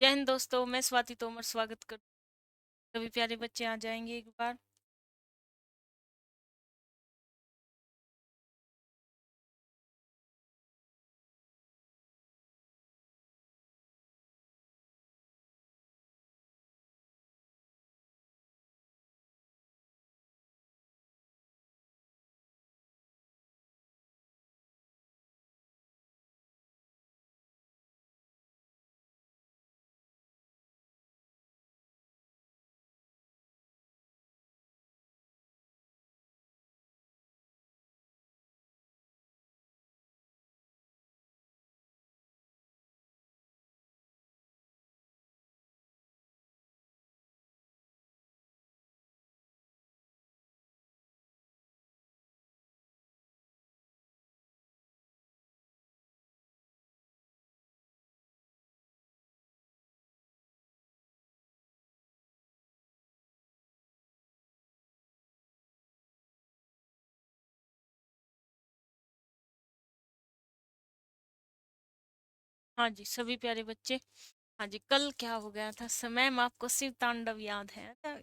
जय हिंद दोस्तों, मैं स्वाति तोमर स्वागत कर सभी प्यारे बच्चे आ जाएंगे एक बार। हाँ जी, सभी प्यारे बच्चे। हाँ जी, कल क्या हो गया था समय में आपको शिव तांडव याद है ना?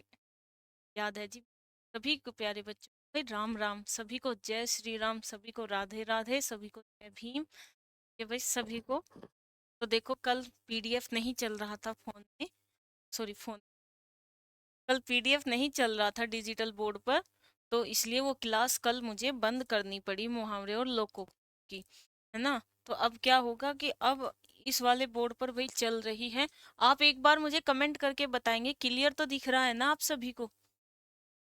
याद है जी। सभी को प्यारे बच्चों भाई राम राम, सभी को जय श्री राम, सभी को राधे राधे, सभी को जय भीम। ये भाई सभी को। तो देखो कल पीडीएफ नहीं चल रहा था फोन में। सॉरी, फोन कल पीडीएफ नहीं चल रहा था डिजिटल बोर्ड पर। तो इसलिए वो क्लास कल मुझे बंद करनी पड़ी मुहावरे और लोकों की, है ना। तो अब क्या होगा कि अब इस वाले बोर्ड पर वही चल रही है। आप एक बार मुझे कमेंट करके बताएंगे क्लियर तो दिख रहा है ना आप सभी को?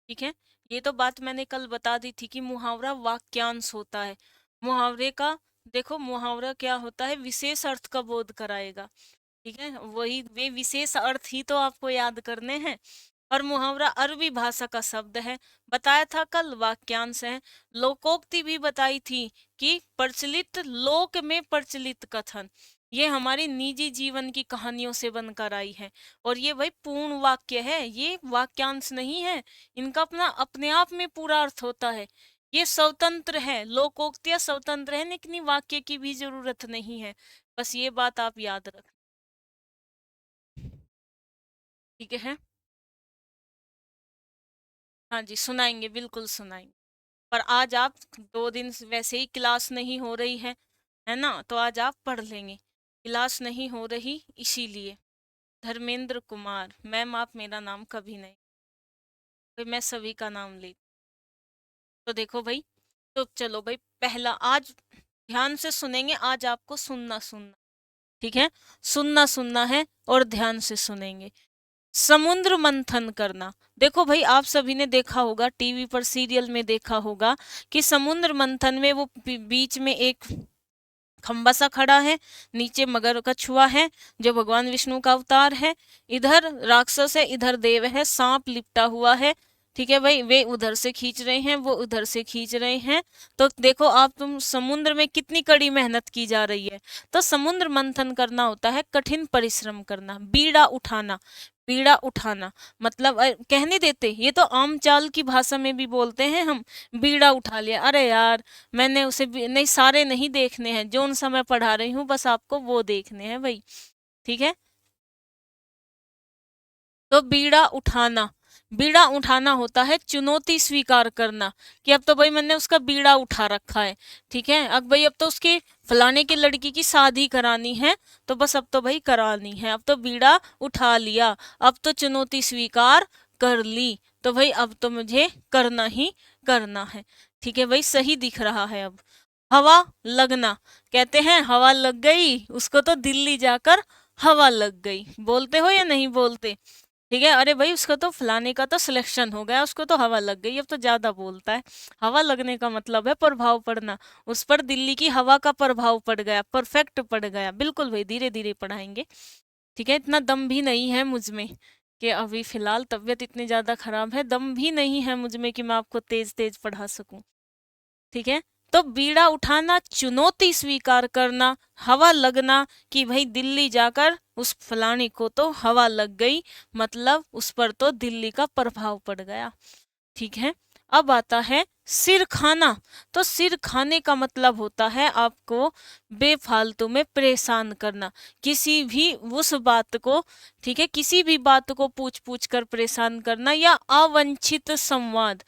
ठीक है। ये तो बात मैंने कल बता दी थी कि मुहावरा वाक्यांश होता है। मुहावरे का देखो, मुहावरा क्या होता है, विशेष अर्थ का बोध कराएगा। ठीक है, वही वे विशेष अर्थ ही तो आपको याद करने हैं। और मुहावरा अरबी भाषा का शब्द है, बताया था कल, वाक्यांश है। लोकोक्ति भी बताई थी कि प्रचलित लोक में प्रचलित कथन, ये हमारी निजी जीवन की कहानियों से बनकर आई है। और ये भाई पूर्ण वाक्य है, ये वाक्यांश नहीं है। इनका अपना अपने आप में पूरा अर्थ होता है। ये स्वतंत्र है, लोकोक्तियां स्वतंत्र है, लेकिन वाक्य की भी जरूरत नहीं है। बस ये बात आप याद रख। ठीक है। हाँ जी, सुनाएंगे, बिल्कुल सुनाएंगे। पर आज आप 2 दिन से वैसे ही क्लास नहीं हो रही है ना, तो आज आप पढ़ लेंगे। क्लास नहीं हो रही इसीलिए। धर्मेंद्र कुमार मैम, आप मेरा नाम कभी नहीं, तो मैं सभी का नाम ली। तो देखो भाई, तो चलो भाई, पहला आज ध्यान से सुनेंगे। आज आपको सुनना सुनना, ठीक है, सुनना सुनना है और ध्यान से सुनेंगे। समुद्र मंथन करना। देखो भाई, आप सभी ने देखा होगा, टीवी पर सीरियल में देखा होगा कि समुद्र मंथन में वो बीच में एक खंबा सा खड़ा है, नीचे मगर कछुआ है जो भगवान विष्णु का अवतार है, इधर राक्षस है, इधर देव है, सांप लिपटा हुआ है। ठीक है भाई, वे उधर से खींच रहे हैं, वो उधर से खींच रहे हैं। तो देखो आप, तुम समुद्र में कितनी कड़ी मेहनत की जा रही है। तो समुद्र मंथन करना होता है कठिन परिश्रम करना, बीड़ा उठाना। बीड़ा उठाना मतलब कहने देते, ये तो आम चाल की भाषा में भी बोलते हैं हम। बीड़ा उठा लिया, अरे यार मैंने उसे नहीं, सारे नहीं देखने हैं, जो उन समय पढ़ा रही हूँ बस आपको वो देखने हैं भाई। ठीक है। तो बीड़ा उठाना, बीड़ा उठाना होता है चुनौती स्वीकार करना, कि अब तो भाई मैंने उसका बीड़ा उठा रखा है। ठीक है, अब भाई अब तो उसके फलाने की लड़की की शादी करानी है, तो बस अब तो भाई करानी है, अब तो बीड़ा उठा लिया, अब तो चुनौती स्वीकार कर ली, तो भाई अब तो मुझे करना ही करना है। ठीक है भाई, सही दिख रहा है अब। हवा लगना, कहते हैं हवा लग गई उसको तो दिल्ली जाकर हवा लग गई, बोलते हो या नहीं बोलते? ठीक है, अरे भाई उसका तो फलाने का तो सिलेक्शन हो गया, उसको तो हवा लग गई, अब तो ज्यादा बोलता है। हवा लगने का मतलब है प्रभाव पड़ना, उस पर दिल्ली की हवा का प्रभाव पड़ गया, परफेक्ट पड़ गया। बिल्कुल भाई, धीरे धीरे पढ़ाएंगे। ठीक है, इतना दम भी नहीं है मुझ में कि अभी फिलहाल तबीयत इतनी ज्यादा खराब है, दम भी नहीं है मुझ में कि मैं आपको तेज तेज पढ़ा सकूं। ठीक है। तो बीड़ा उठाना, चुनौती स्वीकार करना, हवा लगना, कि भाई दिल्ली जाकर उस फलानी को तो हवा लग गई, मतलब उस पर तो दिल्ली का प्रभाव पड़ गया। ठीक है। अब आता है सिर खाना। तो सिर खाने का मतलब होता है आपको बेफालतू में परेशान करना, किसी भी उस बात को, ठीक है, किसी भी बात को पूछ पूछ कर परेशान करना, या अवांछित संवाद,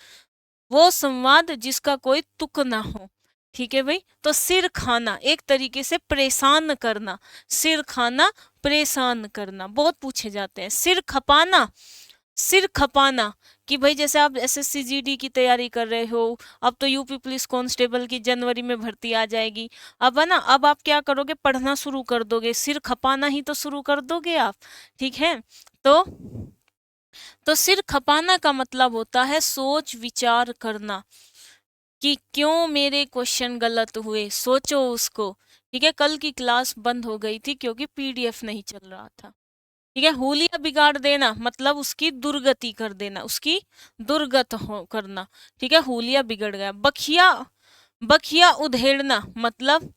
वो संवाद जिसका कोई तुक ना हो। ठीक है भाई, तो सिर खाना एक तरीके से परेशान करना, सिर खाना परेशान करना बहुत पूछे जाते हैं। सिर खपाना, सिर खपाना कि भाई जैसे आप एसएससी जीडी की तैयारी कर रहे हो, अब तो यूपी पुलिस कांस्टेबल की जनवरी में भर्ती आ जाएगी, अब है ना, अब आप क्या करोगे, पढ़ना शुरू कर दोगे, सिर खपाना ही तो शुरू कर दोगे आप। ठीक है, तो सिर खपाना का मतलब होता है सोच विचार करना कि क्यों मेरे क्वेश्चन गलत हुए, सोचो उसको। ठीक है, कल की क्लास बंद हो गई थी क्योंकि पीडीएफ नहीं चल रहा था। ठीक है, हुलिया बिगाड़ देना मतलब उसकी दुर्गति कर देना, उसकी दुर्गत हो करना। ठीक है, हुलिया बिगड़ गया। बखिया, बखिया उधेड़ना मतलब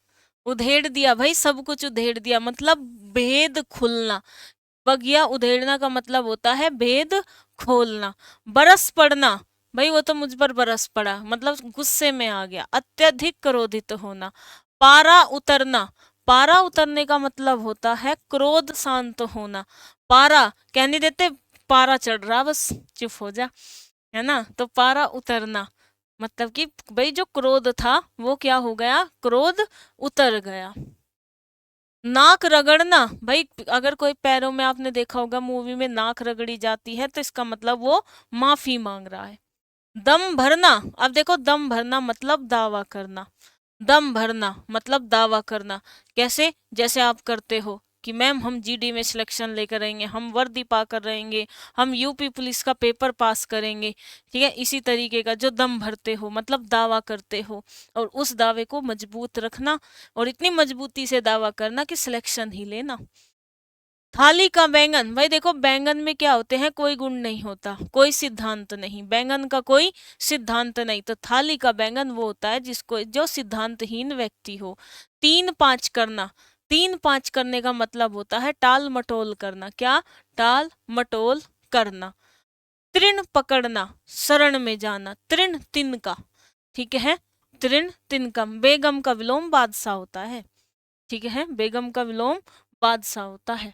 उधेड़ दिया भाई, सब कुछ उधेड़ दिया मतलब भेद खुलना। बगिया उधेड़ना का मतलब होता है भेद खोलना। बरस पड़ना, भाई वो तो मुझ पर बरस पड़ा मतलब गुस्से में आ गया। अत्यधिक क्रोधित होना। पारा उतरना, पारा उतरने का मतलब होता है क्रोध शांत होना। पारा कहने देते, पारा चढ़ रहा बस चुप हो जा, है ना। तो पारा उतरना मतलब कि भाई जो क्रोध था वो क्या हो गया, क्रोध उतर गया। नाक रगड़ना, भाई अगर कोई पैरों में, आपने देखा होगा मूवी में नाक रगड़ी जाती है तो इसका मतलब वो माफी मांग रहा है। दम भरना, अब देखो दम भरना मतलब दावा करना, दम भरना मतलब दावा करना। कैसे, जैसे आप करते हो कि मैम हम जीडी में सिलेक्शन लेकर रहेंगे, हम वर्दी पाकर रहेंगे, हम यूपी पुलिस का पेपर पास करेंगे। ठीक है, इसी तरीके का जो दम भरते हो मतलब दावा करते हो, और उस दावे को मजबूत रखना और इतनी मजबूती से दावा करना कि सिलेक्शन ही लेना। थाली का बैंगन, भाई देखो बैंगन में क्या होते हैं, कोई गुण नहीं होता, कोई सिद्धांत नहीं, बैंगन का कोई सिद्धांत नहीं। तो थाली का बैंगन वो होता है जिसको, जो सिद्धांतहीन व्यक्ति हो। तीन पांच करना, तीन पांच करने का मतलब होता है टाल मटोल करना। क्या, टाल मटोल करना। तृण पकड़ना, शरण में जाना, तृण तिन का, ठीक है, तृण तिनकम। बेगम का विलोम बादशाह होता है। ठीक है, बेगम का विलोम बादशाह होता है।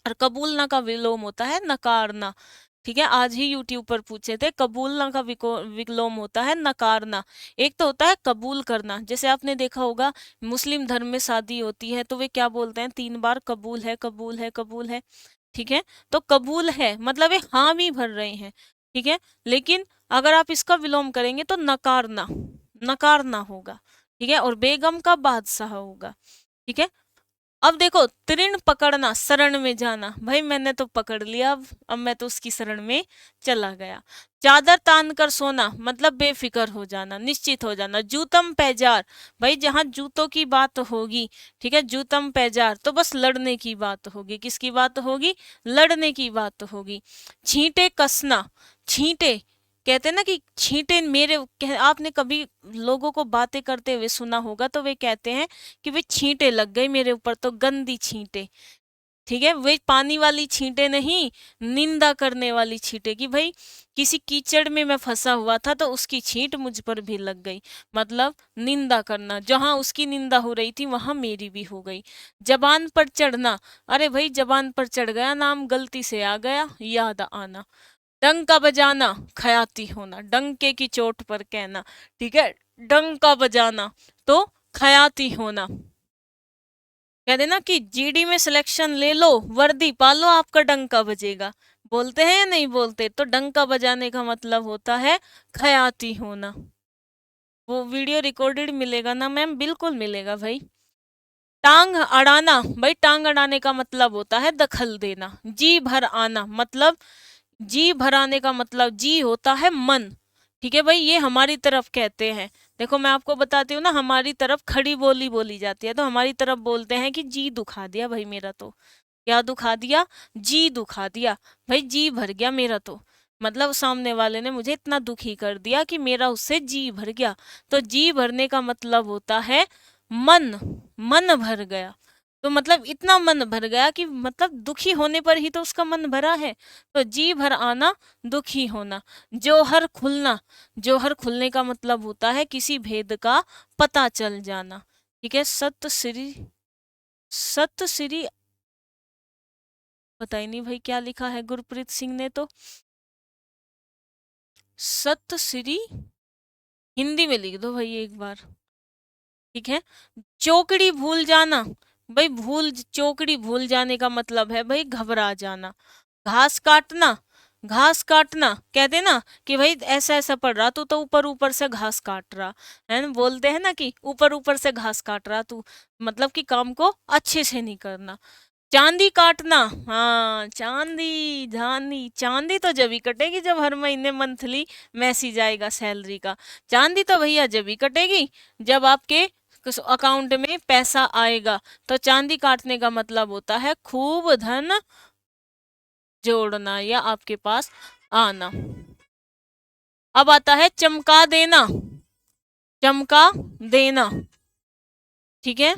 और कबूलना का विलोम होता है नकारना। ठीक है, आज ही यूट्यूब पर पूछे थे, कबूलना का विलोम होता है नकारना। एक तो होता है कबूल करना, जैसे आपने देखा होगा मुस्लिम धर्म में शादी होती है तो वे क्या बोलते हैं, 3 बार कबूल है, कबूल है, कबूल है। ठीक है, तो कबूल है मतलब वे हामी भर रहे हैं। ठीक है, लेकिन अगर आप इसका विलोम करेंगे तो नकारना, नकारना होगा। ठीक है, और बेगम का बादशाह होगा। ठीक है, अब देखो तृण पकड़ना, शरण में जाना, भाई मैंने तो पकड़ लिया, अब मैं तो उसकी शरण में चला गया। चादर तान कर सोना मतलब बेफिक्र हो जाना, निश्चित हो जाना। जूतम पैजार, भाई जहां जूतों की बात होगी, ठीक है, जूतम पैजार तो बस लड़ने की बात होगी। किसकी बात होगी, लड़ने की बात होगी। छींटे कसना, छींटे कहते हैं ना कि छींटे मेरे, आपने कभी लोगों को बातें करते हुए सुना होगा तो वे कहते हैं कि वे छींटे लग गई मेरे ऊपर, तो गंदी छींटे। ठीक है, वे पानी वाली छींटे नहीं, निंदा करने वाली छींटे, कि भाई किसी कीचड़ में मैं फंसा हुआ था तो उसकी छींट मुझ पर भी लग गई, मतलब निंदा करना, जहां उसकी निंदा हो रही थी वहां मेरी भी हो गई। जबान पर चढ़ना, अरे भाई जबान पर चढ़ गया, नाम गलती से आ गया, याद आना। डंका बजाना, खयाती होना, डंके की चोट पर कहना। ठीक है, डंका बजाना तो खयाती होना। कह देना कि जीडी में सिलेक्शन ले लो, वर्दी पालो, आपका डंका बजेगा। बोलते हैं या नहीं बोलते, तो डंका बजाने का मतलब होता है खयाती होना। वो वीडियो रिकॉर्डेड मिलेगा ना मैम, बिल्कुल मिलेगा भाई। टांग अड़ाना, भाई टांग अड़ाने का मतलब होता है दखल देना। जी भर आना मतलब, जी भराने का मतलब, जी होता है मन। ठीक है भाई, ये हमारी तरफ कहते हैं, देखो मैं आपको बताती हूँ ना, हमारी तरफ खड़ी बोली बोली जाती है तो हमारी तरफ बोलते हैं कि जी दुखा दिया भाई मेरा तो। क्या दुखा दिया, जी दुखा दिया, भाई जी भर गया मेरा तो, मतलब सामने वाले ने मुझे इतना दुखी कर दिया कि मेरा उससे जी भर गया। तो जी भरने का मतलब होता है मन, मन भर गया। तो मतलब इतना मन भर गया कि मतलब दुखी होने पर ही तो उसका मन भरा है। तो जी भर आना, दुखी होना। जौहर खुलना, जौहर खुलने का मतलब होता है किसी भेद का पता चल जाना। ठीक है। सत श्री, सत श्री, पता ही नहीं भाई क्या लिखा है गुरप्रीत सिंह ने तो। सत श्री, हिंदी में लिख दो भाई एक बार। ठीक है। चौकड़ी भूल जाना, भाई भूल, चौकड़ी भूल जाने का मतलब है भाई घबरा जाना। घास काटना, घास काटना कहते ना कि भाई ऐसा ऐसा पड़ रहा, तू तो ऊपर ऊपर से घास काट रहा है ना, बोलते हैं ना कि ऊपर ऊपर से घास काट रहा तू, मतलब कि काम को अच्छे से नहीं करना। चांदी काटना, हाँ चांदी, चांदी, चांदी तो जब ही कटेगी जब हर महीने मंथली मैसेज आएगा सैलरी का। चांदी तो भैया जब ही कटेगी जब आपके अकाउंट में पैसा आएगा। तो चांदी काटने का मतलब होता है खूब धन जोड़ना या आपके पास आना। अब आता है चमका देना, चमका देना। ठीक है।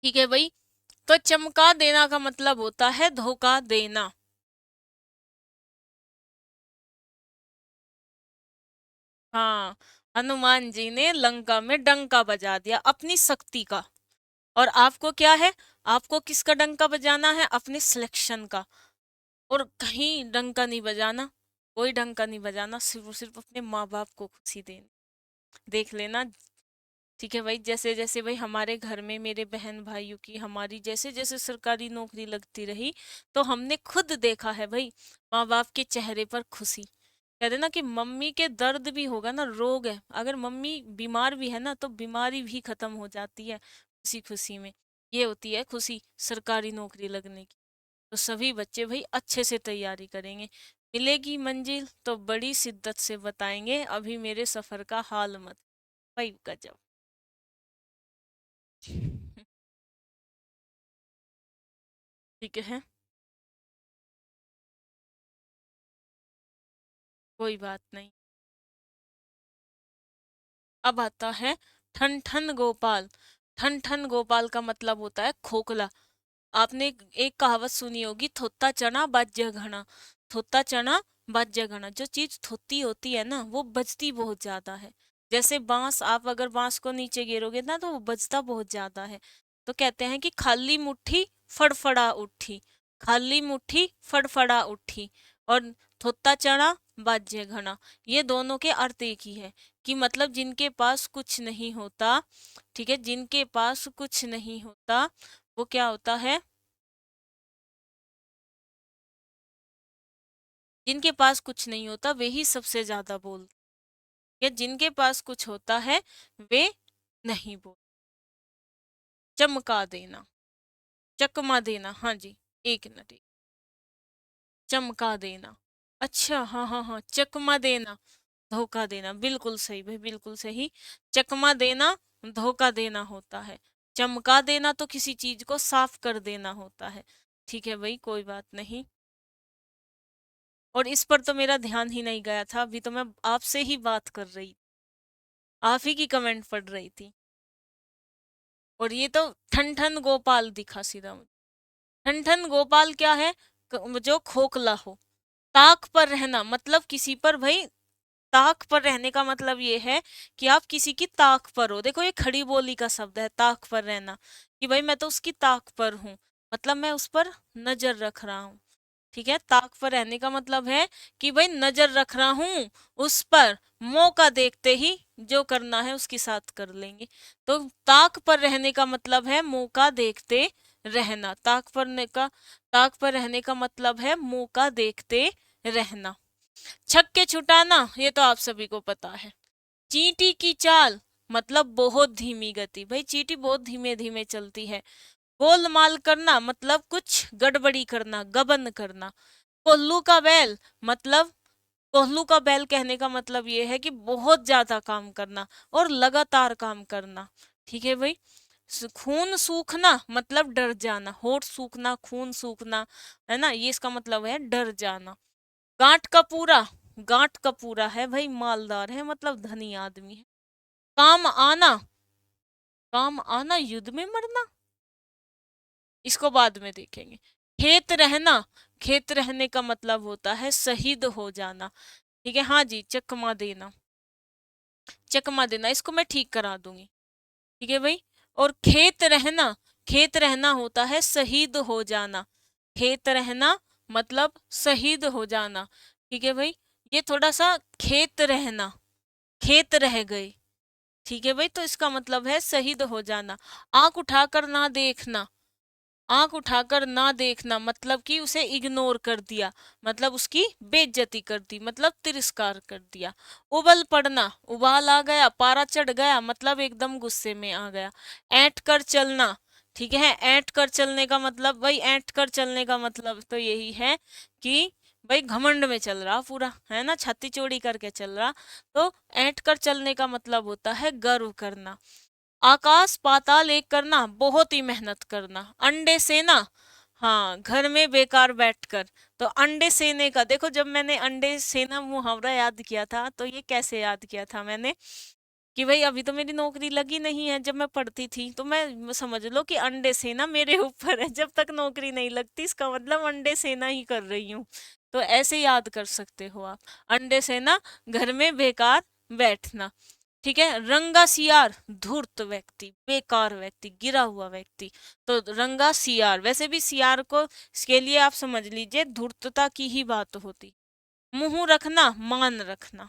ठीक है भाई। तो चमका देना का मतलब होता है धोखा देना। हाँ, हनुमान जी ने लंका में डंका बजा दिया अपनी शक्ति का। और आपको क्या है, आपको किसका डंका बजाना है, अपने सिलेक्शन का। और कहीं डंका नहीं बजाना, कोई डंका नहीं बजाना, सिर्फ और सिर्फ अपने माँ बाप को खुशी देनी। देख लेना। ठीक है भाई। जैसे जैसे भाई हमारे घर में मेरे बहन भाइयों की, हमारी जैसे जैसे सरकारी नौकरी लगती रही, तो हमने खुद देखा है भाई माँ बाप के चेहरे पर खुशी। कहते ना कि मम्मी के दर्द भी होगा ना, रोग है, अगर मम्मी बीमार भी है ना तो बीमारी भी खत्म हो जाती है खुशी खुशी में। ये होती है खुशी सरकारी नौकरी लगने की। तो सभी बच्चे भाई अच्छे से तैयारी करेंगे। मिलेगी मंजिल तो बड़ी शिद्दत से बताएंगे, अभी मेरे सफर का हाल मत। भाई गजब। ठीक है। कोई बात नहीं। अब आता है ठन ठन गोपाल। ठन ठन गोपाल का मतलब होता है खोखला। आपने एक कहावत सुनी होगी, थोत्ता चना बाज्य घना। थोत्ता चना बाज्य घना, जो चीज थोत्ती होती है ना वो बजती बहुत ज्यादा है। जैसे बांस, आप अगर बांस को नीचे गिरोगे ना तो वो बजता बहुत ज्यादा है। तो कहते हैं कि खाली मुट्ठी फड़फड़ा उठी, खाली मुट्ठी फड़फड़ा उठी। और थोत्ता चना बाज्य घना, ये दोनों के अर्थ एक ही है। कि मतलब जिनके पास कुछ नहीं होता, ठीक है, जिनके पास कुछ नहीं होता वो क्या होता है, जिनके पास कुछ नहीं होता वे ही सबसे ज्यादा बोलते हैं, जिनके पास कुछ होता है वे नहीं बोल। चमका देना, चकमा देना, हाँ जी, एक मिनट। चमका देना, अच्छा हाँ हाँ हाँ, चकमा देना, धोखा देना, बिल्कुल सही भाई, बिल्कुल सही। चकमा देना धोखा देना होता है। चमका देना तो किसी चीज को साफ कर देना होता है। ठीक है भाई, कोई बात नहीं। और इस पर तो मेरा ध्यान ही नहीं गया था, अभी तो मैं आपसे ही बात कर रही, आप ही की कमेंट पढ़ रही थी। और ये तो ठन ठन गोपाल दिखा सीधा मुझे। ठन ठन गोपाल क्या है, जो खोखला हो। ताक पर रहना मतलब किसी पर भाई, ताक पर रहने का मतलब ये है कि आप किसी की ताक पर हो। देखो ये खड़ी बोली का शब्द है ताक पर रहना, कि भाई मैं तो उसकी ताक पर हूँ, मतलब मैं उस पर नजर रख रहा हूँ। ठीक है। ताक पर रहने का मतलब है कि भाई नजर रख रहा हूं उस पर, मौका देखते ही जो करना है उसके साथ कर लेंगे। तो ताक पर रहने का मतलब है मौका देखते रहना। ताक पर रहने का मतलब है मौका देखते रहना। छक्के छुटाना ये तो आप सभी को पता है। चींटी की चाल मतलब बहुत धीमी गति, भाई चींटी बहुत धीमे धीमे चलती है। गोलमाल करना मतलब कुछ गड़बड़ी करना, गबन करना। कोल्लू का बैल मतलब कोहलू का बैल कहने का मतलब ये है कि बहुत ज्यादा काम करना और लगातार काम करना। ठीक है भाई। खून सूखना मतलब डर जाना, होठ सूखना, खून सूखना, है ना, ये इसका मतलब है डर जाना। गांठ का पूरा, गांठ का पूरा है भाई, मालदार है मतलब धनी आदमी है। काम आना, काम आना युद्ध में मरना, इसको बाद में देखेंगे। खेत रहना, खेत रहने का मतलब होता है शहीद हो जाना। ठीक है, हाँ जी, चकमा देना, चकमा देना, इसको मैं ठीक करा दूंगी। ठीक है भाई। और खेत रहना, खेत रहना होता है शहीद हो जाना। खेत रहना मतलब शहीद हो जाना। ठीक है भाई। ये थोड़ा सा खेत रहना, खेत रह गए। ठीक है भाई, तो इसका मतलब है शहीद हो जाना। आंख उठाकर ना देखना, आंख उठाकर ना देखना मतलब कि उसे इग्नोर कर दिया, मतलब उसकी बेइज्जती कर दी, मतलब तिरस्कार कर दिया। उबल पड़ना, उबाल आ गया, पारा चढ़ गया, मतलब एकदम गुस्से में आ गया। ऐंठ कर चलना, ठीक है, ऐंठ कर चलने का मतलब भाई, ऐंठ कर चलने का मतलब तो यही है कि भाई घमंड में चल रहा पूरा, है ना, छाती चौड़ी करके चल रहा। तो ऐंठ कर चलने का मतलब होता है गर्व करना। आकाश पाताल एक करना, बहुत ही मेहनत करना। अंडे सेना, हाँ, घर में बेकार बैठकर। तो अंडे सेने का देखो, जब मैंने अंडे सेना मुहावरा याद किया था तो ये कैसे याद किया था मैंने, कि भाई अभी तो मेरी नौकरी लगी नहीं है, जब मैं पढ़ती थी तो मैं समझ लो कि अंडे सेना मेरे ऊपर है, जब तक नौकरी नहीं लगती इसका मतलब अंडे सेना ही कर रही हूँ। तो ऐसे याद कर सकते हो आप, अंडे सेना, घर में बेकार बैठना। ठीक है, रंगा सियार, धूर्त व्यक्ति, बेकार व्यक्ति, गिरा हुआ व्यक्ति। तो रंगा सियार, वैसे भी सियार को इसके लिए आप समझ लीजिए धूर्तता की ही बात होती। मुंह रखना, मान रखना।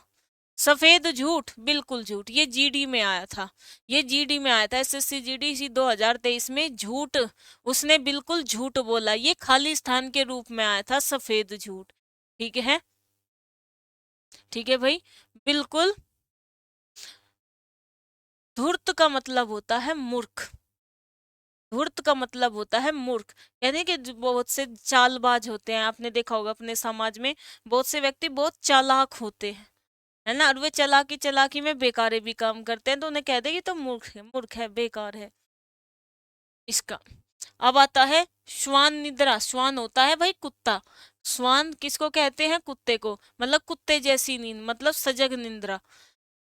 सफेद झूठ, बिल्कुल झूठ, ये जीडी में आया था, ये जीडी में आया था, एसएससी जीडी 2023 में। झूठ, उसने बिल्कुल झूठ बोला, ये खाली स्थान के रूप में आया था सफेद झूठ। ठीक है, ठीक है भाई, बिल्कुल। धूर्त का मतलब होता है मूर्ख, धूर्त का मतलब होता है मूर्ख। कहते हैं कि बहुत से चालबाज होते हैं, आपने देखा होगा अपने समाज में बहुत से व्यक्ति बहुत चालाक होते हैं, है ना, और वे चालाकी चालाकी में बेकारे भी काम करते हैं, तो उन्हें कहते हैं कि तो मूर्ख है, मूर्ख है, बेकार है। इसका अब आता है श्वान निद्रा। श्वान होता है भाई कुत्ता। श्वान किसको कहते हैं, कुत्ते को, मतलब कुत्ते जैसी नींद, मतलब सजग निंद्रा।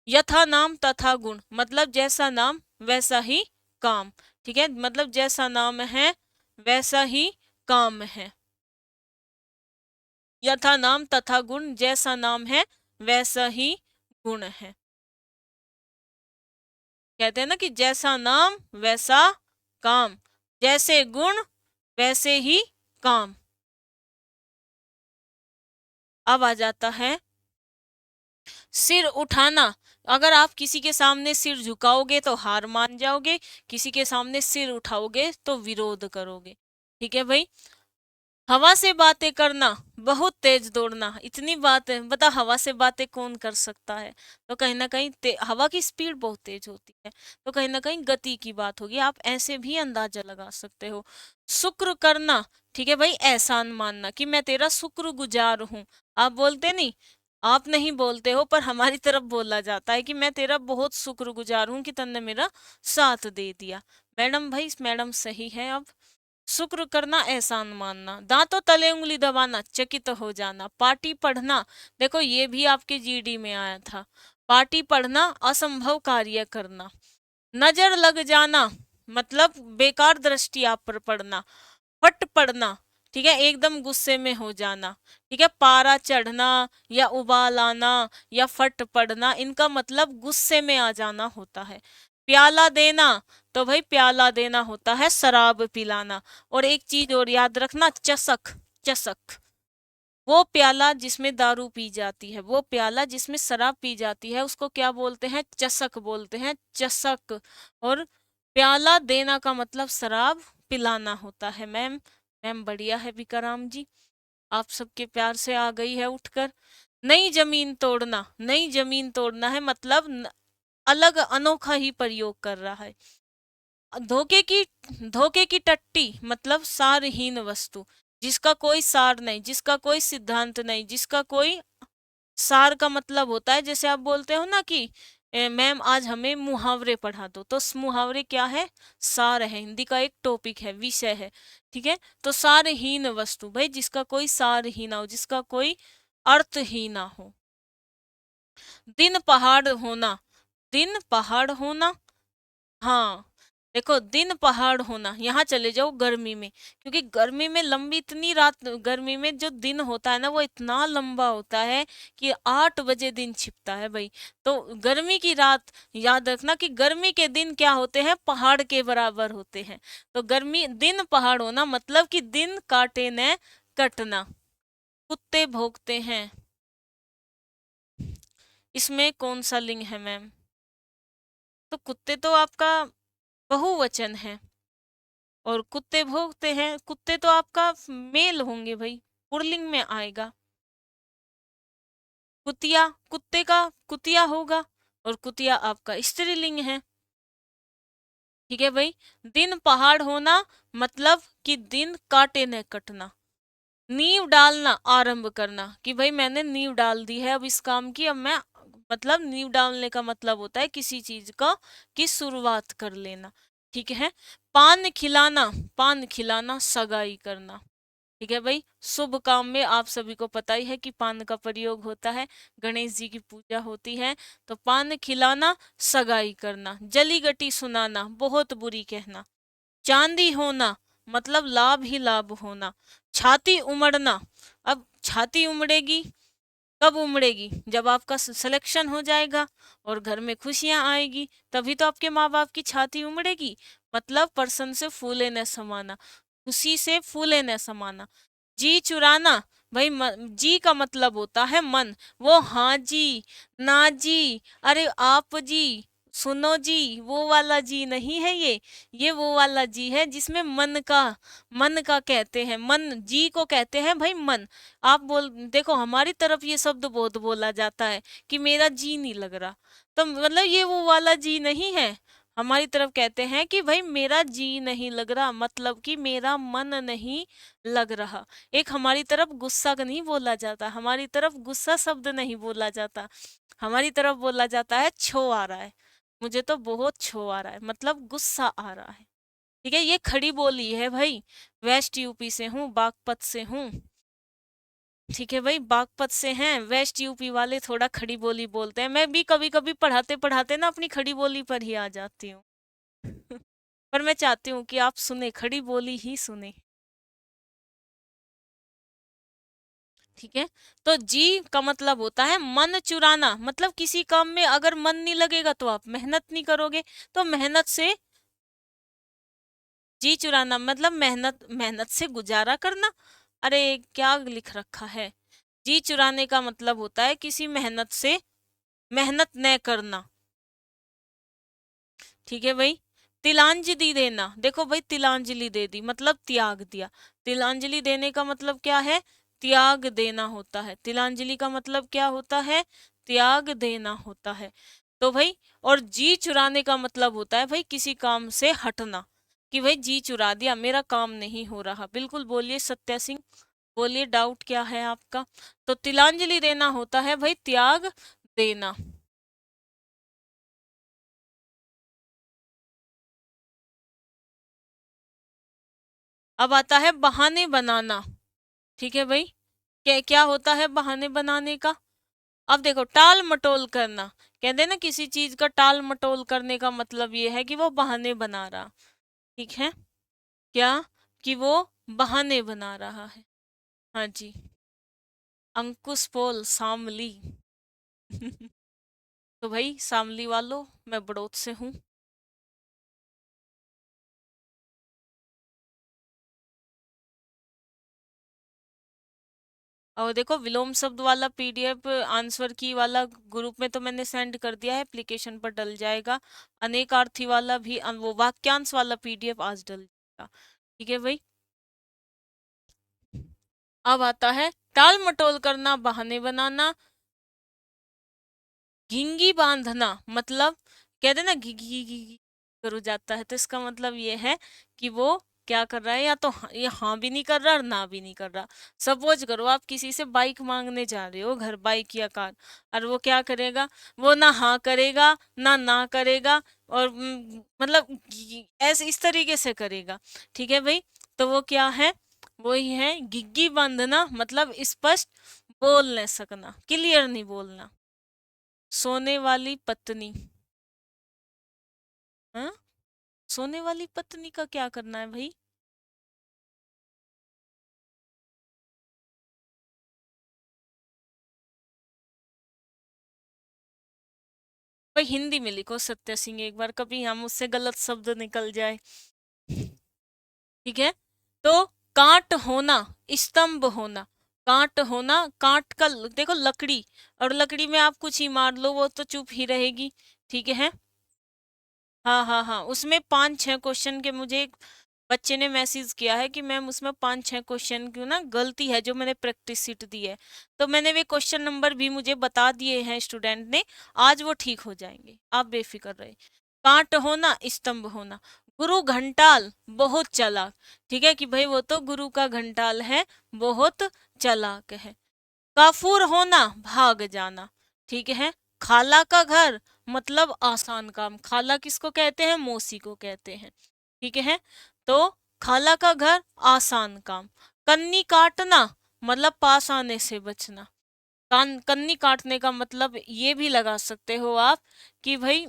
यथा नाम तथा गुण, मतलब जैसा नाम वैसा ही काम। ठीक है, मतलब जैसा नाम है वैसा ही काम है। यथा नाम तथा गुण, जैसा नाम है वैसा ही गुण है। कहते हैं ना कि जैसा नाम वैसा काम, जैसे गुण वैसे ही काम। अब आ जाता है सिर उठाना। अगर आप किसी के सामने सिर झुकाओगे तो हार मान जाओगे, किसी के सामने सिर उठाओगे तो विरोध करोगे। ठीक है भाई। हवा से बातें करना, बहुत तेज दौड़ना, इतनी बात है, बता हवा से बातें कौन कर सकता है। तो कहीं ना कहीं हवा की स्पीड बहुत तेज होती है, तो कहीं ना कहीं गति की बात होगी, आप ऐसे भी अंदाजा लगा सकते हो। शुक्र करना, ठीक है भाई, एहसान मानना कि मैं तेरा शुक्रगुजार हूँ। आप बोलते नहीं, आप नहीं बोलते हो, पर हमारी तरफ बोला जाता है कि मैं तेरा बहुत शुक्रगुजार हूँ कि तन्ने मेरा साथ दे दिया। मैडम भाई, मैडम सही है। अब शुक्र करना, एहसान मानना। दांतों तले उंगली दबाना, चकित हो जाना। पार्टी पढ़ना, देखो ये भी आपके जीडी में आया था। पार्टी पढ़ना, असंभव कार्य करना। नजर लग जाना, मतलब बेकार दृष्टि आप पर पड़ना। फट पड़ना, ठीक है, एकदम गुस्से में हो जाना। ठीक है, पारा चढ़ना या उबाल आना या फट पड़ना, इनका मतलब गुस्से में आ जाना होता है। प्याला देना, तो भाई प्याला देना होता है शराब पिलाना। और एक चीज और याद रखना, चसक, चसक, वो प्याला जिसमें दारू पी जाती है, वो प्याला जिसमें शराब पी जाती है, उसको क्या बोलते हैं, चसक बोलते हैं, चसक। और प्याला देना का मतलब शराब पिलाना होता है। मैम, मैम बढ़िया है विकाराम जी, आप सबके प्यार से आ गई है उठकर। नई जमीन तोड़ना, नई जमीन तोड़ना है मतलब अलग अनोखा ही प्रयोग कर रहा है। धोखे की, धोखे की टट्टी मतलब सारहीन वस्तु, जिसका कोई सार नहीं, जिसका कोई सिद्धांत नहीं, जिसका कोई सार का मतलब होता है, जैसे आप बोलते हो ना कि मैम आज हमें मुहावरे पढ़ा दो, तो मुहावरे क्या है? सार है, हिंदी का एक टॉपिक है, विषय है। ठीक है, तो सारहीन वस्तु, भाई जिसका कोई सार ही ना हो, जिसका कोई अर्थ ही ना हो। दिन पहाड़ होना, दिन पहाड़ होना, हाँ। देखो, दिन पहाड़ होना, यहाँ चले जाओ गर्मी में, क्योंकि गर्मी में लंबी इतनी रात, गर्मी में जो दिन होता है ना वो इतना लंबा होता है कि 8 बजे दिन छिपता है भाई। तो गर्मी की रात, याद रखना कि गर्मी के दिन क्या होते हैं? पहाड़ के बराबर होते हैं। तो गर्मी दिन पहाड़ होना मतलब कि दिन काटे न कटना। कुत्ते भौंकते हैं, इसमें कौन सा लिंग है मैम? तो कुत्ते तो आपका बहुवचन है, और कुत्ते भौंकते हैं, कुत्ते तो आपका मेल होंगे भाई, पुल्लिंग में आएगा। कुतिया, कुत्ते का कुतिया होगा, और कुतिया आपका स्त्रीलिंग है। ठीक है भाई, दिन पहाड़ होना मतलब कि दिन काटे न कटना। नींव डालना, आरंभ करना, कि भाई मैंने नींव डाल दी है अब इस काम की, अब मैं, मतलब नींव डालने का मतलब होता है किसी चीज का की शुरुआत कर लेना। ठीक है। पान खिलाना, पान खिलाना सगाई करना। ठीक है भाई, शुभ काम में आप सभी को पता ही है कि पान का प्रयोग होता है, गणेश जी की पूजा होती है, तो पान खिलाना सगाई करना। जली गटी सुनाना, बहुत बुरी कहना। चांदी होना मतलब लाभ ही लाभ होना। छाती उमड़ना, अब छाती उमड़ेगी, कब उमड़ेगी? जब आपका सिलेक्शन हो जाएगा और घर में खुशियां आएगी, तभी तो आपके माँ बाप की छाती उमड़ेगी। मतलब पर्सन से फूले न समाना, खुशी से फूले न समाना। जी चुराना, भाई जी का मतलब होता है मन, वो हाँ जी, ना जी, अरे आप जी, सुनो जी, वो वाला जी नहीं है ये वो वाला जी है जिसमें मन का कहते हैं, मन जी को कहते हैं भाई मन। आप बोल देखो, हमारी तरफ ये शब्द बहुत बोला जाता है कि मेरा जी नहीं लग रहा, तो मतलब ये वो वाला जी नहीं है। हमारी तरफ कहते हैं कि भाई मेरा जी नहीं लग रहा, मतलब कि मेरा मन नहीं लग रहा। एक हमारी तरफ गुस्सा का नहीं बोला जाता, हमारी तरफ गुस्सा शब्द नहीं बोला जाता, हमारी तरफ बोला जाता है छो आ रहा है, मुझे तो बहुत छो आ रहा है, मतलब गुस्सा आ रहा है। ठीक है, ये खड़ी बोली है भाई। वेस्ट यूपी से हूँ, बागपत से हूँ। ठीक है भाई, बागपत से हैं, वेस्ट यूपी वाले थोड़ा खड़ी बोली बोलते हैं। मैं भी कभी कभी पढ़ाते पढ़ाते ना अपनी खड़ी बोली पर ही आ जाती हूँ। पर मैं चाहती हूँ कि आप सुने, खड़ी बोली ही सुने। ठीक है, तो जी का मतलब होता है मन चुराना, मतलब किसी काम में अगर मन नहीं लगेगा तो आप मेहनत नहीं करोगे, तो मेहनत से जी चुराना मतलब मेहनत, मेहनत से गुजारा करना। अरे क्या लिख रखा है? जी चुराने का मतलब होता है किसी मेहनत से मेहनत न करना। ठीक है भाई, तिलांजलि देना, देखो भाई तिलांजलि दे दी मतलब त्याग दिया। तिलांजलि देने का मतलब क्या है? त्याग देना होता है। तिलांजलि का मतलब क्या होता है? त्याग देना होता है। तो भाई, और जी चुराने का मतलब होता है भाई किसी काम से हटना, कि भाई जी चुरा दिया, मेरा काम नहीं हो रहा। बिल्कुल बोलिए सत्या सिंह, बोलिए डाउट क्या है आपका? तो तिलांजलि देना होता है भाई त्याग देना। अब आता है बहाने बनाना। ठीक है भाई, क्या क्या होता है बहाने बनाने का? अब देखो, टाल मटोल करना, कहते हैं ना किसी चीज का टाल मटोल करने का मतलब ये है कि वो बहाने बना रहा। ठीक है, क्या? कि वो बहाने बना रहा है। हाँ जी, अंकुश पोल शामली। तो भाई शामली वालों, मैं बड़ौत से हूँ। और देखो, विलोम शब्द वाला पीडीएफ आंसर की वाला ग्रुप में तो मैंने सेंड कर दिया है, एप्लीकेशन पर डल जाएगा। अनेकार्थी वाला भी वो वाक्यांश वाला पीडीएफ आज डल जाएगा। ठीक है भाई, अब आता है टाल मटोल करना, बहाने बनाना। घिंगी बांधना मतलब, कहते हैं ना घी घी घी घी करो जाता है, तो इसका मतलब ये है कि वो क्या कर रहा है, या तो ये हाँ भी नहीं कर रहा और ना भी नहीं कर रहा। सपोज करो आप किसी से बाइक मांगने जा रहे हो घर, बाइक या कार, और वो क्या करेगा, वो ना हाँ करेगा ना करेगा, और मतलब ऐसे इस तरीके से करेगा। ठीक है भाई, तो वो क्या है, वही है गिग्गी बांधना, मतलब स्पष्ट बोल नहीं सकना, क्लियर नहीं बोलना। सोने वाली पत्नी, हाँ, सोने वाली पत्नी का क्या करना है भाई? भाई हिंदी में लिखो सत्य सिंह एक बार, कभी हम उससे गलत शब्द निकल जाए। ठीक है, तो काट होना, स्तंभ होना, काट होना, काट का देखो लकड़ी, और लकड़ी में आप कुछ ही मार लो वो तो चुप ही रहेगी। ठीक है, हाँ हाँ हाँ, उसमें 5-6 क्वेश्चन के मुझे एक बच्चे ने मैसेज किया है कि मैम उसमें 5-6 क्वेश्चन की ना गलती है जो मैंने प्रैक्टिस सीट दी है, तो मैंने वे क्वेश्चन नंबर भी मुझे बता दिए हैं स्टूडेंट ने, आज वो ठीक हो जाएंगे, आप बेफिक्र रहे। काट होना, स्तंभ होना। गुरु घंटाल, बहुत चालाक। ठीक है कि भाई वो तो गुरु का घंटाल है, बहुत चालाक है। काफूर होना, भाग जाना। ठीक है, खाला का घर, मतलब आसान काम, खाला किसको कहते हैं, मौसी को कहते हैं। ठीक है, तो खाला का घर, आसान काम। कन्नी काटना, मतलब पास आने से बचना। कन्नी काटने का मतलब ये भी लगा सकते हो आप कि भाई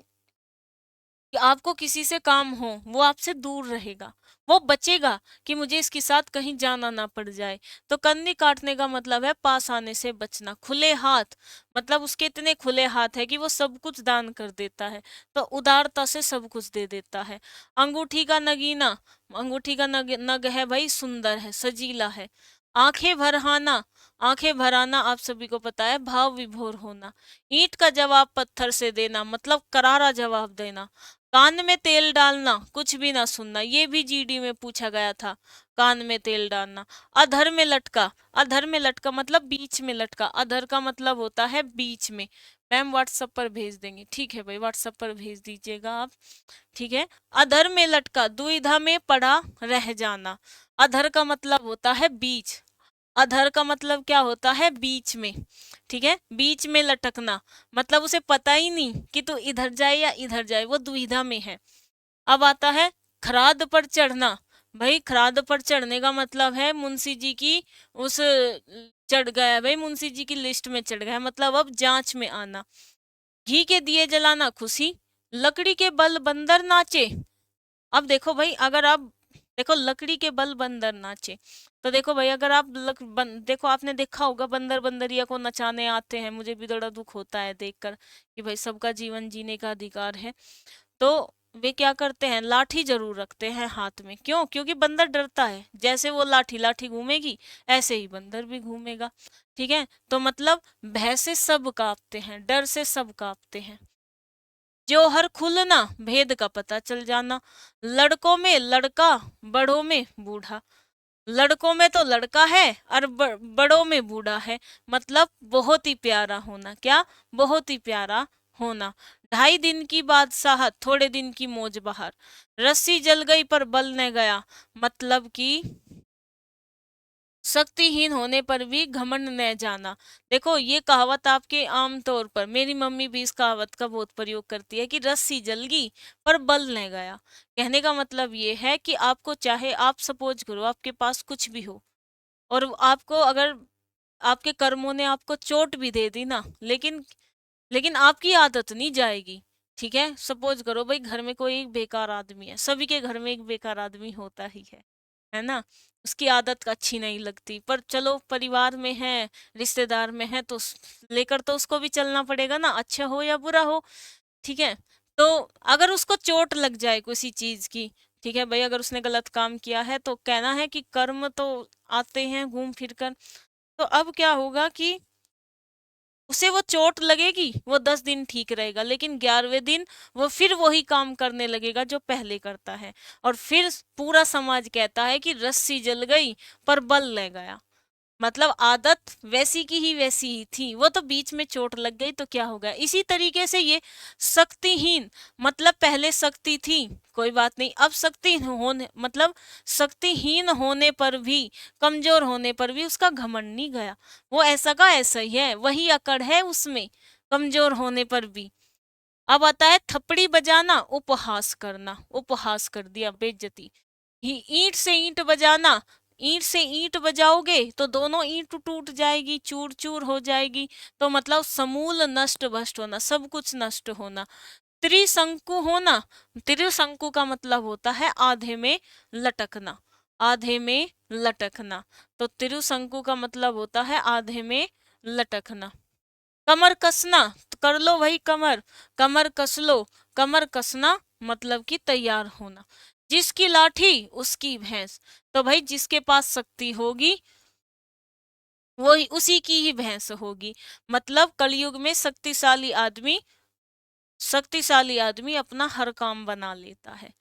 कि आपको किसी से काम हो, वो आपसे दूर रहेगा, वो बचेगा कि मुझे इसके साथ कहीं जाना ना पड़ जाए। तो कन्नी काटने का मतलब है पास आने से बचना। खुले हाथ, मतलब उसके इतने खुले हाथ है कि वो सब कुछ दान कर देता है, तो उदारता से सब कुछ दे देता है। अंगूठी का नगीना, अंगूठी का नग है भाई, सुंदर है, सजीला है। आंखें भरहाना, आंखें भराना आप सभी को पता है भाव विभोर होना। ईंट का जवाब पत्थर से देना, मतलब करारा जवाब देना। कान में तेल डालना, कुछ भी ना सुनना, ये भी जीडी में पूछा गया था, कान में तेल डालना। अधर में लटका, अधर में लटका मतलब बीच में लटका, अधर का मतलब होता है बीच में। मैम व्हाट्सएप पर भेज देंगे, ठीक है भाई, व्हाट्सएप पर भेज दीजिएगा आप। ठीक है, अधर में लटका, दुविधा में पड़ा रह जाना। अधर का मतलब होता है बीच, अधर का मतलब क्या होता है, बीच में। ठीक है, बीच में लटकना, मतलब उसे पता ही नहीं कि तू इधर जाए या इधर जाए, वो दुविधा में है। अब आता है खराद पर चढ़ना। भाई खराद पर चढ़ने का मतलब है मुंशी जी की उस चढ़ गया भाई, मुंशी जी की लिस्ट में चढ़ गया, मतलब अब जांच में आना। घी के दिए जलाना खुशी, लकड़ी के बल बंदर नाचे। अब देखो भाई, अगर आप देखो लकड़ी के बल बंदर नाचे, तो देखो भाई अगर आप देखो आपने देखा होगा बंदर बंदरिया को नचाने आते हैं, मुझे भी बड़ा दुख होता है देखकर कि भाई सबका जीवन जीने का अधिकार है। तो वे क्या करते हैं, लाठी जरूर रखते हैं हाथ में, क्यों, क्योंकि बंदर डरता है, जैसे वो लाठी लाठी घूमेगी ऐसे ही बंदर भी घूमेगा। ठीक है, तो मतलब भय से सब कांपते हैं, डर से सब कांपते हैं। जौहर खुलना, भेद का पता चल जाना। लड़कों में लड़का, बड़ों में बूढ़ा। लड़कों में तो लड़का है और बड़ों में बूढ़ा है, मतलब बहुत ही प्यारा होना, क्या, बहुत ही प्यारा होना। 2.5 दिन की बादशाहत, थोड़े दिन की मौज बहार। रस्सी जल गई पर बल न गया, मतलब कि शक्तिहीन होने पर भी घमंड न जाना। देखो ये कहावत आपके आम तौर पर, मेरी मम्मी भी इस कहावत का बहुत प्रयोग करती है कि रस्सी जल गई पर बल न गया। कहने का मतलब ये है कि आपको चाहे, आप सपोज करो आपके पास कुछ भी हो और आपको अगर आपके कर्मों ने आपको चोट भी दे दी ना, लेकिन लेकिन आपकी आदत नहीं जाएगी। ठीक है, सपोज करो भाई घर में कोई एक बेकार आदमी है, सभी के घर में एक बेकार आदमी होता ही है ना, उसकी आदत अच्छी नहीं लगती, पर चलो परिवार में है, रिश्तेदार में है, तो लेकर तो उसको भी चलना पड़ेगा ना, अच्छा हो या बुरा हो। ठीक है, तो अगर उसको चोट लग जाए किसी चीज की, ठीक है भाई, अगर उसने गलत काम किया है तो कहना है कि कर्म तो आते हैं घूम फिर कर। तो अब क्या होगा कि उसे वो चोट लगेगी, वो 10 दिन ठीक रहेगा, लेकिन 11वें दिन वो फिर वही काम करने लगेगा जो पहले करता है, और फिर पूरा समाज कहता है कि रस्सी जल गई पर बल ले गया। मतलब आदत वैसी की ही वैसी ही थी, वो तो बीच में चोट लग गई तो क्या हो गया। इसी तरीके से ये शक्तिहीन, मतलब पहले शक्ति थी, कोई बात नहीं, अब शक्ति होने मतलब शक्तिहीन होने पर भी, कमजोर होने पर भी उसका घमंड नहीं गया। वो ऐसा का ऐसा ही है, वही अकड़ है उसमें, कमजोर होने पर भी। अब आता है थप्पड़ी बजाना, उपहास करना, उपहास कर दिया, बेइज्जती। ईंट से ईंट बजाना, ईंट से ईंट बजाओगे तो दोनों ईंट टूट जाएगी, चूर चूर हो जाएगी, तो मतलब समूल नष्ट भ्रष्ट होना, सब कुछ नष्ट होना। त्रिशंकु होना, त्रिशंकु का मतलब होता है आधे में लटकना, आधे में लटकना, तो त्रिशंकु का मतलब होता है आधे में लटकना। कमर कसना, तो कर लो भाई कमर, कमर कस लो, कमर कसना मतलब कि तैयार होना। जिसकी लाठी उसकी भैंस, तो भाई जिसके पास शक्ति होगी वो ही उसी की ही भैंस होगी। मतलब कलयुग में शक्तिशाली आदमी अपना हर काम बना लेता है।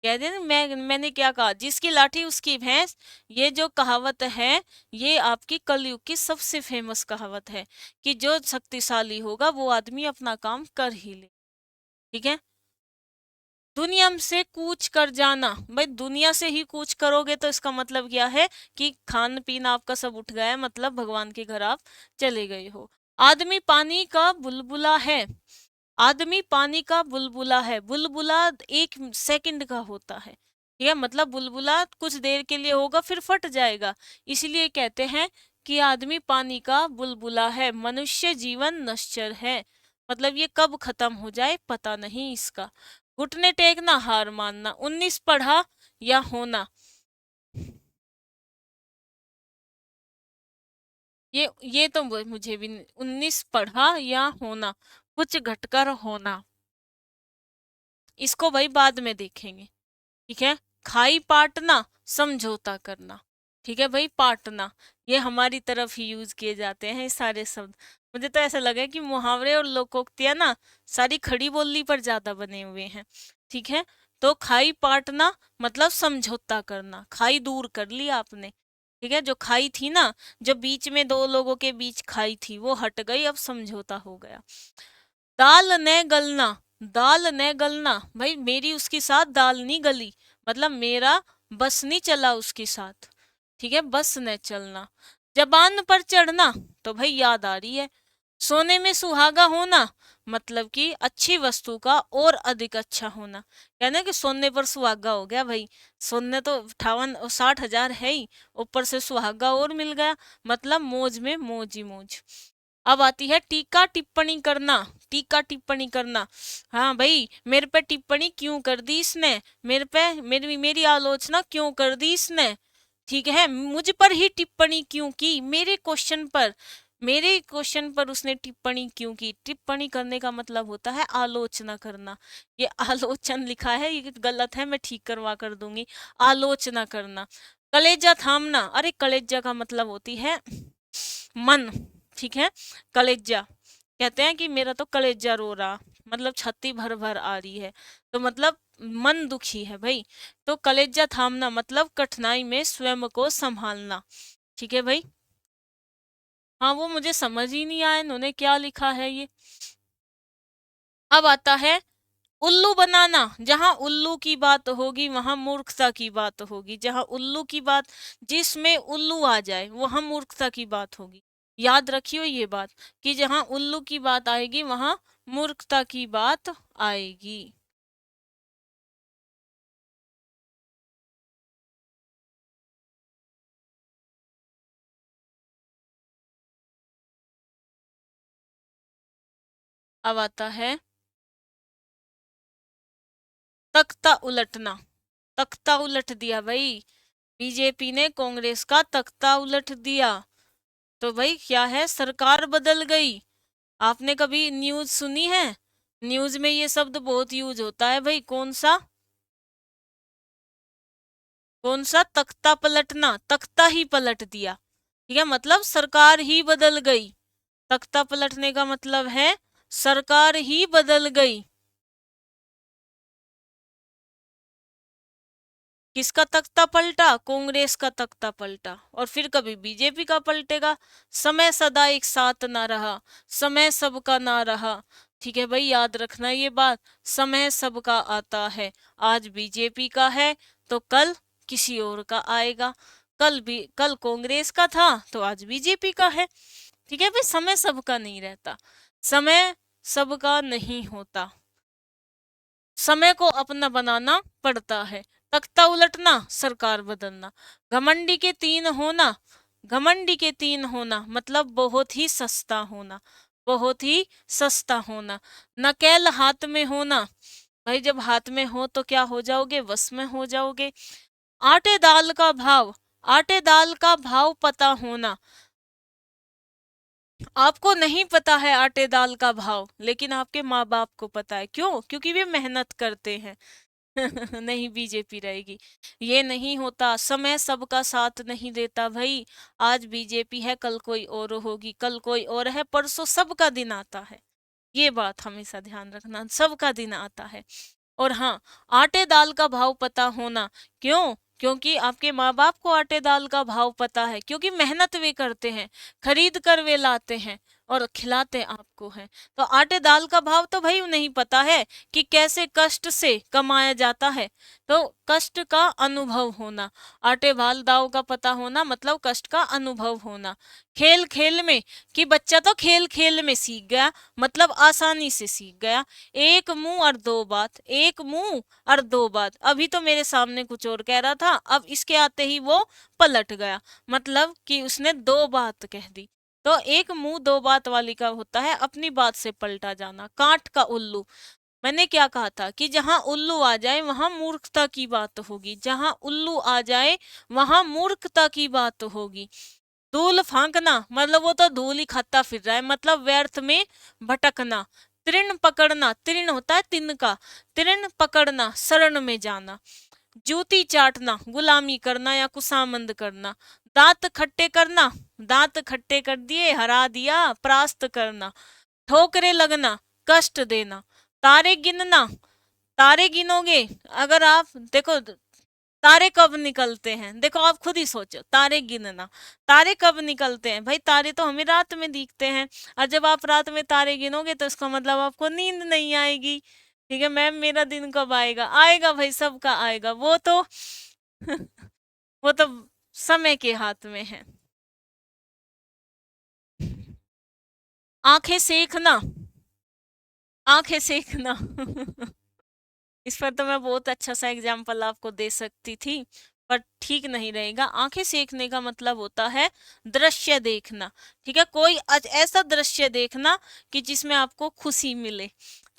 कहते हैं ना, मैंने क्या कहा, जिसकी लाठी उसकी भैंस। ये जो कहावत है, ये आपकी कलयुग की सबसे फेमस कहावत है, कि जो शक्तिशाली होगा वो आदमी अपना काम कर ही ले। ठीक है। दुनिया से कूच कर जाना, भाई दुनिया से ही कूच करोगे तो इसका मतलब क्या है कि खान पीना आपका सब उठ गया है, मतलब भगवान के घर आप चले गए हो। आदमी पानी का बुलबुला है, आदमी पानी का बुलबुला है, बुलबुला 1 सेकंड का होता है, ठीक है, मतलब बुलबुला कुछ देर के लिए होगा फिर फट जाएगा, इसलिए कहते हैं कि आदमी पानी का बुलबुला है। मनुष्य जीवन नश्वर है, मतलब ये कब खत्म हो जाए पता नहीं इसका। घुटने टेकना, हार मानना, 19 पढ़ा या होना, ये तो मुझे भी 19 पढ़ा या होना, कुछ घटकर होना, इसको भाई बाद में देखेंगे। ठीक है। खाई पाटना, समझौता करना, ठीक है भाई, पाटना, ये हमारी तरफ ही यूज किए जाते हैं ये सारे शब्द। मुझे तो ऐसा लगा कि मुहावरे और लोकोक्तियां ना सारी खड़ी बोली पर ज्यादा बने हुए हैं। ठीक है। तो खाई पाटना मतलब समझौता करना, खाई दूर कर ली आपने। ठीक है, जो खाई थी ना, जो बीच में दो लोगों के बीच खाई थी वो हट गई, अब समझौता हो गया। दाल न गलना, दाल न गलना, भाई मेरी उसके साथ दाल नहीं गली, मतलब मेरा बस नहीं चला उसके साथ। ठीक है, बस न चलना। जबान पर चढ़ना, तो भाई याद आ रही है। सोने में सुहागा होना, मतलब कि अच्छी वस्तु का और अधिक अच्छा होना। कहना कि सोने पर सुहागा हो गया भाई, सोने तो 58-60 हजार है ही, ऊपर से सुहागा और मिल गया, मतलब मौज में मौज ही मौज। अब आती है टीका टिप्पणी करना, टीका टिप्पणी करना। हाँ भाई, मेरे पे टिप्पणी क्यों कर दी इसने, मेरे पे मेरी मेरी आलोचना क्यों कर दी इसने। ठीक है, मुझ पर ही टिप्पणी क्यों की, मेरे क्वेश्चन पर उसने टिप्पणी क्यों की। टिप्पणी करने का मतलब होता है आलोचना करना। ये आलोचन लिखा है, ये गलत है, मैं ठीक करवा कर दूंगी। आलोचना करना। कलेजा थामना, अरे कलेजा का मतलब होती है मन। ठीक है, कलेजा, कहते हैं कि मेरा तो कलेजा रो रहा, मतलब छाती भर भर आ रही है, तो मतलब मन दुखी है भाई। तो कलेजा थामना मतलब कठिनाई में स्वयं को संभालना। ठीक है भाई। हाँ, वो मुझे समझ ही नहीं आया इन्होंने क्या लिखा है ये। अब आता है उल्लू बनाना, जहां उल्लू की बात होगी वहां मूर्खता की बात होगी, जहां उल्लू की बात, जिसमें उल्लू आ जाए वहां मूर्खता की बात होगी। याद रखियो ये बात, कि जहां उल्लू की बात आएगी वहां मूर्खता की बात आएगी। अब आता है तख्ता उलटना, तख्ता उलट दिया भाई, बीजेपी ने कांग्रेस का तख्ता उलट दिया। तो भाई क्या है, सरकार बदल गई। आपने कभी न्यूज सुनी है, न्यूज में ये शब्द बहुत यूज होता है भाई, कौन सा, कौन सा, तख्ता पलटना, तख्ता ही पलट दिया। ठीक है, मतलब सरकार ही बदल गई। तख्ता पलटने का मतलब है सरकार ही बदल गई। किसका तख्ता पलटा? कांग्रेस का तख्ता पलटा, और फिर कभी बीजेपी का पलटेगा। समय सदा एक साथ ना रहा, समय सबका ना रहा। ठीक है भाई, याद रखना ये बात, समय सबका आता है। आज बीजेपी का है तो कल किसी और का आएगा, कल कांग्रेस का था तो आज बीजेपी का है। ठीक है भाई, समय सबका नहीं रहता, समय सबका नहीं होता, समय को अपना बनाना पड़ता है। तख्ता उलटना, सरकार बदलना। घमंडी के तीन होना, घमंडी के तीन होना मतलब बहुत ही सस्ता होना, बहुत ही सस्ता होना। नकेल हाथ में होना, भाई जब हाथ में हो तो क्या हो जाओगे? वश में हो जाओगे। आटे दाल का भाव, आटे दाल का भाव पता होना। आपको नहीं पता है आटे दाल का भाव, लेकिन आपके माँ बाप को पता है। क्यों? क्योंकि वे मेहनत करते हैं। नहीं, बीजेपी रहेगी। ये नहीं होता, समय सबका साथ नहीं देता भाई। आज बीजेपी है, कल कोई और होगी, कल कोई और है, परसों सबका दिन आता है। ये बात हमेशा ध्यान रखना, सबका दिन आता है। और हाँ, आटे दाल का भाव पता होना। क्यों? क्योंकि आपके माँ बाप को आटे दाल का भाव पता है, क्योंकि मेहनत वे करते हैं, खरीद कर वे लाते हैं और खिलाते आपको हैं। तो आटे दाल का भाव तो भाई नहीं पता है कि कैसे कष्ट से कमाया जाता है, तो कष्ट का अनुभव होना। आटे दाल दाव का पता होना मतलब कष्ट का अनुभव होना। खेल खेल में, कि बच्चा तो खेल खेल में सीख गया, मतलब आसानी से सीख गया। एक मुंह और दो बात, एक मुंह और दो बात। अभी तो मेरे सामने कुछ और कह रहा था, अब इसके आते ही वो पलट गया, मतलब कि उसने दो बात कह दी। तो एक मुंह दो बात वाली का होता है अपनी बात से पलटा जाना। कांट का उल्लू, मैंने क्या कहा था कि जहां उल्लू आ जाए वहां मूर्खता की बात होगी, जहां उल्लू आ जाए वहां मूर्खता की बात होगी। धूल फांकना मतलब वो तो धूल ही खाता फिर रहा है, मतलब व्यर्थ में भटकना। तृण पकड़ना, तृण होता है तिनका, तृण पकड़ना, शरण में जाना। जूती चाटना, गुलामी करना या कुसामंद करना। दांत खट्टे करना, दांत खट्टे कर दिए, हरा दिया, परास्त करना। ठोकरे लगना, कष्ट देना। तारे गिनना, तारे गिनोगे अगर आप, देखो तारे कब निकलते हैं, देखो आप खुद ही सोचो, तारे गिनना, तारे कब निकलते हैं भाई? तारे तो हमें रात में दिखते हैं, और जब आप रात में तारे गिनोगे तो इसका मतलब आपको नींद नहीं आएगी। ठीक है मैम, मेरा दिन कब आएगा? आएगा भाई, सबका आएगा, वो तो वो तो समय के हाथ में है। आंखें सेकना, आंखें सेकना इस पर तो मैं बहुत अच्छा सा एग्जाम्पल आपको दे सकती थी, पर ठीक नहीं रहेगा। आंखें सेकने का मतलब होता है दृश्य देखना। ठीक है, कोई ऐसा दृश्य देखना कि जिसमें आपको खुशी मिले।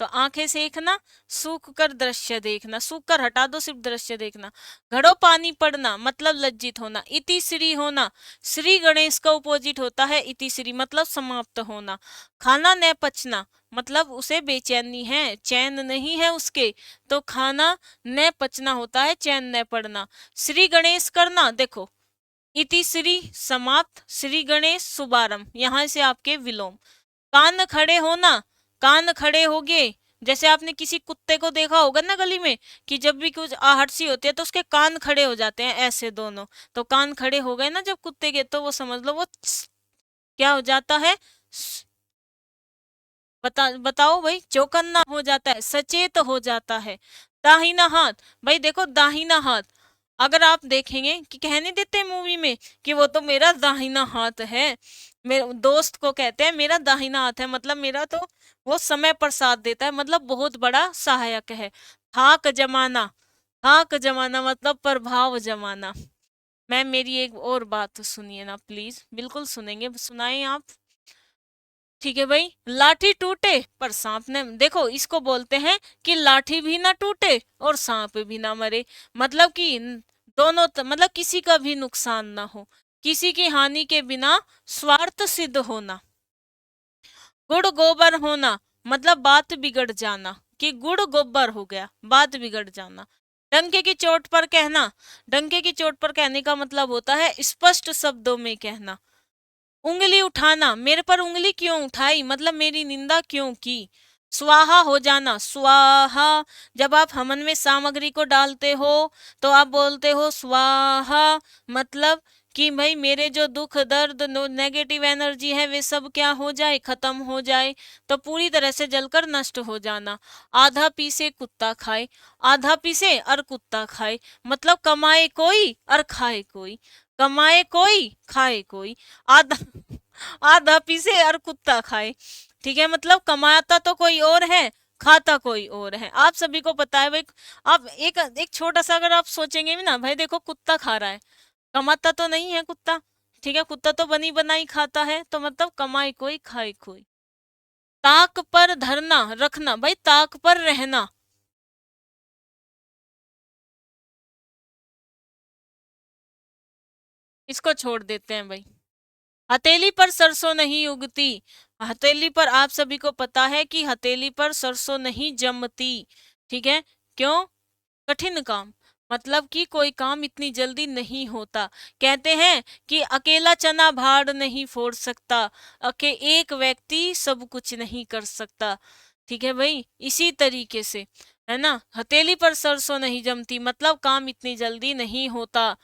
तो आंखें सेकना, सूख कर दृश्य देखना, सूख कर हटा दो, सिर्फ दृश्य देखना। घड़ो पानी पड़ना मतलब लज्जित होना। इति श्री होना, श्री गणेश का अपोजिट होता है इति श्री, मतलब समाप्त होना। खाना न पचना मतलब उसे बेचैनी है, चैन नहीं है उसके, तो खाना न पचना होता है, चैन न पड़ना। श्री गणेश करना, देखो इति श्री समाप्त, श्री गणेश शुभारंभ, यहां से आपके विलोम। कान खड़े होना, कान खड़े हो गए, जैसे आपने किसी कुत्ते को देखा होगा ना गली में, कि जब भी कुछ आहट सी होती है तो उसके कान खड़े हो जाते हैं ऐसे दोनों। तो कान खड़े हो गए ना जब कुत्ते के, तो वो समझ लो वो क्या हो जाता है, बताओ भाई, चौकन्ना हो जाता है, सचेत हो जाता है। दाहिना हाथ, भाई देखो दाहिना हाथ, अगर आप देखेंगे कि कहने देते हैं मूवी में कि वो तो मेरा दाहिना हाथ है, मेरे दोस्त को कहते हैं मेरा दाहिना हाथ है, मतलब मेरा तो वो समय पर साथ देता है, मतलब बहुत बड़ा सहायक है। थाक जमाना, थाक जमाना मतलब प्रभाव जमाना। मैम मेरी एक और बात तो सुनिए ना प्लीज, बिल्कुल सुनेंगे, सुनाएं आप। ठीक है भाई, लाठी टूटे पर सांप ने, देखो इसको बोलते हैं कि लाठी भी ना टूटे और सांप भी ना मरे, मतलब कि दोनों मतलब किसी का भी नुकसान ना हो, किसी की हानि के बिना स्वार्थ सिद्ध होना। गुड़ गोबर होना मतलब बात बिगड़ जाना, कि गुड़ गोबर हो गया, बात बिगड़ जाना। डंके की चोट पर कहना, डंके की चोट पर कहने का मतलब होता है स्पष्ट शब्दों में कहना। उंगली उठाना, मेरे पर उंगली क्यों उठाई मतलब मेरी निंदा क्यों की। स्वाहा हो जाना, स्वाहा। जब आप हवन में सामग्री को डालते हो तो आप बोलते हो स्वाहा, मतलब कि भाई मेरे जो दुख दर्द नेगेटिव एनर्जी है वे सब क्या हो जाए, खत्म हो जाए, तो पूरी तरह से जलकर नष्ट हो जाना। आधा पीसे कुत्ता खाए, आधा पीसे और कुत्ता खाए, मतलब कमाए कोई और खाए कोई, कमाए कोई खाए कोई। आधा आधा पीसे और कुत्ता खाए, ठीक है, मतलब कमाता तो कोई और है, खाता कोई और है। आप सभी को पता है भाई। आप एक एक छोटा सा अगर आप सोचेंगे भी ना भाई, देखो कुत्ता खा रहा है, कमाता तो नहीं है कुत्ता, ठीक है, कुत्ता तो बनी बनाई खाता है, तो मतलब कमाई कोई खाए कोई। ताक पर धरना रखना, भाई ताक पर रहना। इसको छोड़ देते हैं भाई। हथेली पर सरसों नहीं उगती, हथेली पर आप सभी को पता है कि हथेली पर सरसों नहीं जमती, ठीक है, क्यों? कठिन काम, मतलब कि कोई काम इतनी जल्दी नहीं होता। कहते हैं कि अकेला चना भाड़ नहीं फोड़ सकता, एक व्यक्ति सब कुछ नहीं कर सकता, ठीक है भाई, इसी तरीके से, है ना, हथेली पर सरसों नहीं जमती, मतलब काम इतनी जल्दी नहीं होता।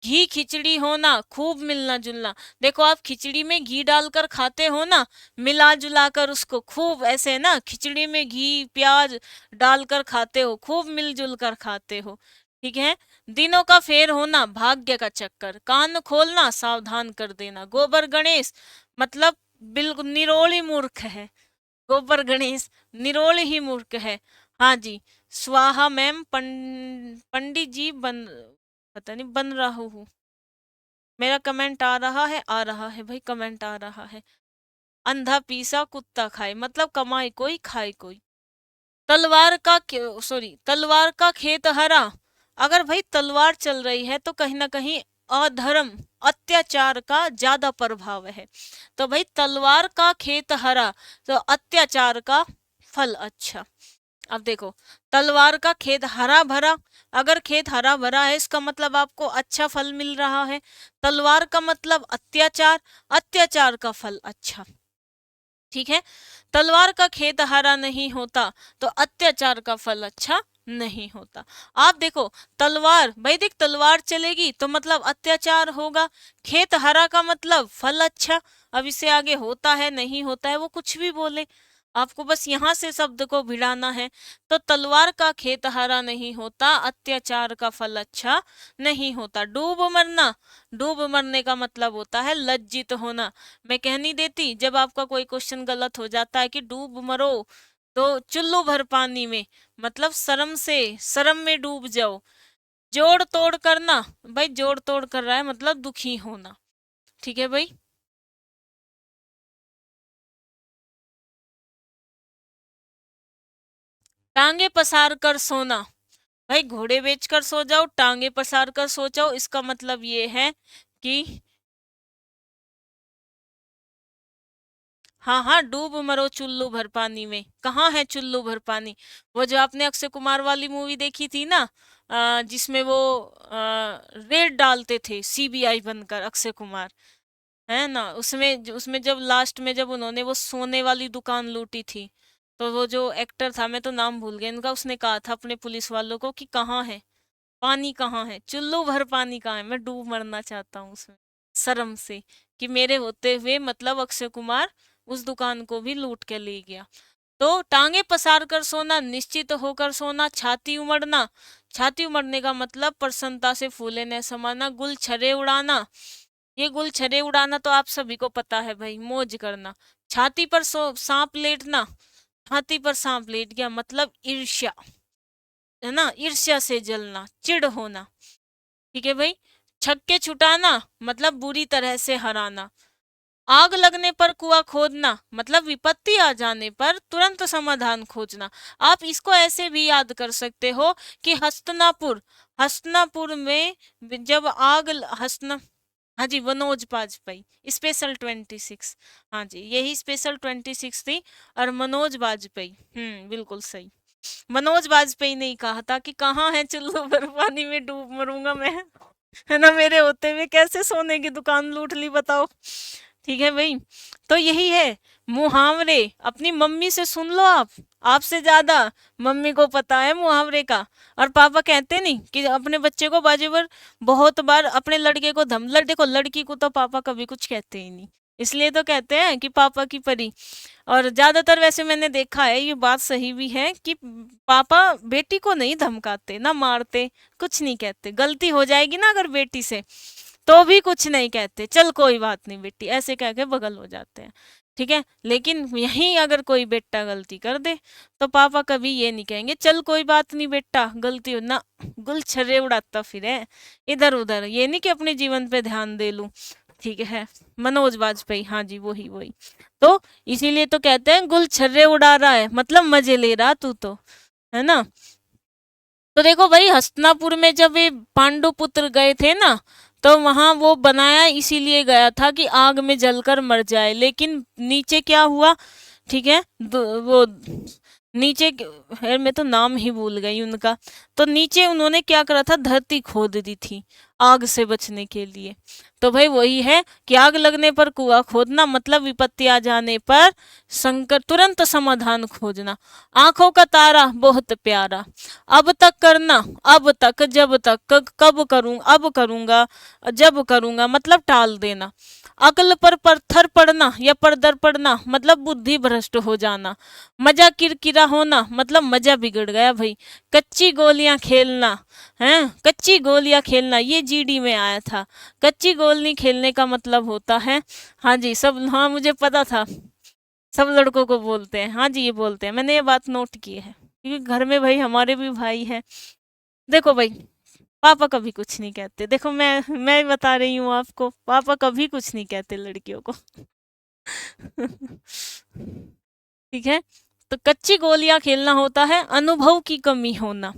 घी खिचड़ी होना, खूब मिलना जुलना। देखो आप खिचड़ी में घी डालकर खाते हो ना, मिला जुला कर उसको खूब ऐसे ना, खिचड़ी में घी प्याज डालकर खाते हो, खूब मिलजुल कर खाते हो, ठीक है। दिनों का फेर होना, भाग्य का चक्कर, कान खोलना सावधान कर देना। गोबर गणेश, मतलब बिल्कुल निरोली मूर्ख है, गोबर गणेश निरोल ही मूर्ख है। हाँ जी। स्वाहा मैम, पंडित जी बन, पता नहीं बन रहा हूँ। मेरा कमेंट आ रहा है भाई, कमेंट आ रहा है। अंधा पीसा कुत्ता खाए, मतलब कमाई कोई खाए कोई। तलवार का, सॉरी, तलवार का खेत हरा, अगर भाई तलवार चल रही है तो कहीं ना कहीं अधर्म अत्याचार का ज्यादा प्रभाव है। तो भाई तलवार का खेत हरा, तो अत्याचार का फल अच्छा। अब देखो, तलवार का खेत हरा भरा, अगर खेत हरा भरा है इसका मतलब आपको अच्छा फल मिल रहा है। तलवार का मतलब अत्याचार, अत्याचार का फल अच्छा, ठीक है। तलवार का खेत हरा नहीं होता, तो अत्याचार का फल अच्छा नहीं होता। आप देखो, तलवार, भाई देख तलवार चलेगी तो मतलब अत्याचार होगा, खेत हरा का मतलब फल अच्छा। अब इससे आगे होता है नहीं होता है वो कुछ भी बोले, आपको बस यहाँ से शब्द को भिड़ाना है। तो तलवार का खेत हरा नहीं होता, अत्याचार का फल अच्छा नहीं होता। डूब मरना, डूब मरने का मतलब होता है लज्जित होना। मैं कह नहीं देती जब आपका कोई क्वेश्चन गलत हो जाता है कि डूब मरो, तो चुल्लू भर पानी में, मतलब शर्म से, शर्म में डूब जाओ। जोड़ तोड़ करना, भाई जोड़ तोड़ कर रहा है मतलब दुखी होना, ठीक है भाई। टांगे पसार कर सोना, भाई घोड़े बेचकर सो जाओ, टांगे पसार कर सो जाओ, इसका मतलब ये है कि हाँ हाँ, डूब मरो चुल्लू भर पानी में। कहाँ है चुल्लू भर पानी? वो जो आपने अक्षय कुमार वाली मूवी देखी थी ना, जिसमें वो रेड डालते थे सीबीआई बनकर अक्षय कुमार, है ना, उसमें जब लास्ट में जब उन्होंने वो सोने वाली दुकान लूटी थी, तो वो जो एक्टर था, मैं तो नाम भूल गया इनका, उसने कहा था अपने पुलिस वालों को कि कहाँ है पानी, कहाँ है चुल्लू भर पानी, कहाँ है, मैं डूब मरना चाहता हूँ उसमें, शर्म से, कि मेरे होते हुए मतलब अक्षय कुमार उस दुकान को भी लूट के ले गया। तो टांगे पसार कर सोना, निश्चित होकर सोना, छाती उमड़ना, छाती उमड़ने का मतलब प्रसन्नता से फूले न समाना। गुल छर्रे उड़ाना, ये गुल छर्रे उड़ाना तो आप सभी को पता है भाई, मौज करना। छाती पर सांप लेटना, छाती पर सांप लेट गया मतलब ईर्ष्या, है ना, ईर्ष्या से जलना, चिढ़ होना, ठीक है भाई। छक्के छुटाना, मतलब बुरी तरह से हराना। आग लगने पर कुआं खोदना, मतलब विपत्ति आ जाने पर तुरंत समाधान खोजना। आप इसको ऐसे भी याद कर सकते हो कि हस्तिनापुर, हस्तिनापुर में जब हस्तिना, हाँ जी, मनोज बाजपेयी, स्पेशल 26, हाँ जी यही स्पेशल 26 थी। और मनोज बाजपेयी, बिल्कुल सही। मनोज बाजपेयी ने ही कहा था कि कहाँ है चुल्लू भर पानी में डूब मरूंगा मैं, है ना, मेरे होते हुए कैसे सोने की दुकान लूट ली बताओ, ठीक है भाई। तो यही है, मुहावरे अपनी मम्मी से सुन लो आप, आपसे ज्यादा मम्मी को पता है मुहावरे का। और पापा कहते नहीं कि अपने बच्चे को बाजी बार, बहुत बार अपने लड़के को देखो लड़की को तो पापा कभी कुछ कहते ही नहीं, इसलिए तो कहते हैं कि पापा की परी। और ज्यादातर वैसे मैंने देखा है, ये बात सही भी है कि पापा बेटी को नहीं धमकाते ना मारते, कुछ नहीं कहते। गलती हो जाएगी ना अगर बेटी से, तो भी कुछ नहीं कहते, चल कोई बात नहीं बेटी, ऐसे कह के बगल हो जाते हैं। ठीक है, लेकिन यहीं अगर कोई बेटा गलती कर दे, तो पापा कभी ये नहीं कहेंगे चल कोई बात नहीं बेटा गलती हो ना, गुलछर्रे उड़ाता फिर है इधर उधर, ये नहीं कि अपने जीवन पे ध्यान दे लूं। ठीक है, मनोज बाजपेयी, हाँ जी वही वही। तो इसीलिए तो कहते हैं गुलछर्रे उड़ा रहा है, मतलब मजे ले रहा तू तो, है ना। तो देखो भाई, हस्तिनापुर में जब ये पांडु पुत्र गए थे ना, तो वहां वो बनाया इसीलिए गया था कि आग में जलकर मर जाए, लेकिन नीचे क्या हुआ, ठीक है, वो नीचे यार मैं तो नाम ही भूल गई उनका। तो नीचे उन्होंने क्या करा था, धरती खोद दी थी आग से बचने के लिए। तो भाई वही है कि आग लगने पर कुआं खोदना, मतलब विपत्ति आ जाने पर संकट तुरंत समाधान खोजना। आंखों का तारा बहुत प्यारा, अब तक करना, अब तक, जब तक, कब करूं, अब करूंगा, जब करूंगा, मतलब टाल देना। अक्ल पर पत्थर पड़ना या परदर पड़ना, मतलब बुद्धि भ्रष्ट हो जाना। मजा किरकिरा होना, मतलब मजा बिगड़ गया भाई। कच्ची गोलियां खेलना, हैं, कच्ची गोलियां खेलना, ये जीडी में आया था। कच्ची गोली खेलने का मतलब होता है, हाँ जी सब, हाँ मुझे पता था, सब लड़कों को बोलते हैं, हाँ जी ये बोलते हैं, मैंने ये बात नोट की है, क्योंकि घर में भाई हमारे भी भाई हैं। देखो भाई, पापा कभी कुछ नहीं कहते, देखो मैं बता रही हूँ आपको, पापा कभी कुछ नहीं कहते लड़कियों को। ठीक है, तो कच्ची गोलियां खेलना होता है अनुभव की कमी होना।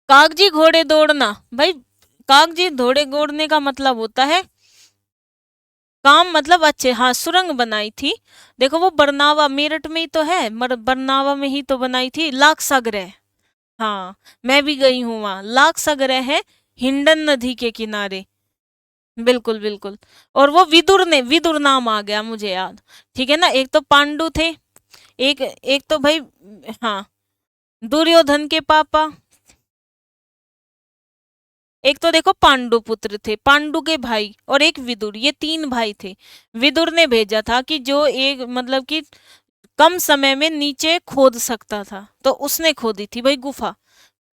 कागजी घोड़े दौड़ना, भाई कागजी घोड़े दौड़ने का मतलब होता है काम, मतलब अच्छे, हाँ सुरंग बनाई थी। देखो वो बरनावा मेरठ में ही तो है, बरनावा में ही तो बनाई थी, लाख सागरह। हाँ, मैं भी गई हूँ वहां, लाख सागरह है, हिंडन नदी के किनारे। बिल्कुल बिल्कुल। और वो विदुर ने, विदुर नाम आ गया मुझे याद। ठीक है ना, एक तो पांडु थे, एक एक तो भाई, हाँ, दुर्योधन के पापा। एक तो देखो पांडु पुत्र थे, पांडु के भाई, और एक विदुर, ये तीन भाई थे। विदुर ने भेजा था कि जो एक मतलब कि कम समय में नीचे खोद सकता था, तो उसने खोदी थी भाई गुफा,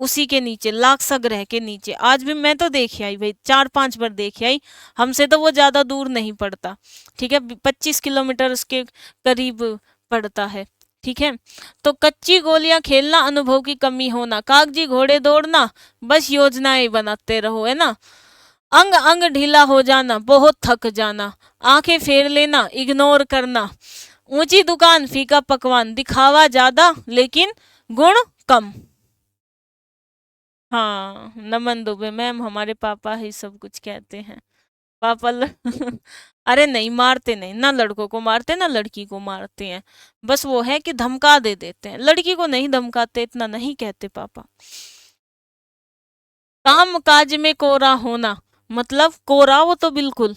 उसी के नीचे, लाख संग्रह के नीचे। आज भी मैं तो देख आई भाई, 4-5 बार देख आई, हमसे तो वो ज्यादा दूर नहीं पड़ता। ठीक है, 25 किलोमीटर उसके करीब पड़ता है। ठीक है, तो कच्ची गोलियां खेलना, अनुभव की कमी होना, कागजी घोड़े दौड़ना, बस योजनाएं बनाते रहो, है ना। अंग अंग ढीला हो जाना, बहुत थक जाना, आंखें फेर लेना, इग्नोर करना, ऊंची दुकान फीका पकवान, दिखावा ज्यादा लेकिन गुण कम। हाँ, नमन दुबे मैम हमारे पापा ही सब कुछ कहते हैं। पापा अरे नहीं, मारते नहीं ना, लड़कों को मारते ना लड़की को मारते हैं, बस वो है कि धमका दे देते हैं, लड़की को नहीं धमकाते, इतना नहीं कहते पापा। काम काज में कोरा होना, मतलब कोरा वो तो बिल्कुल,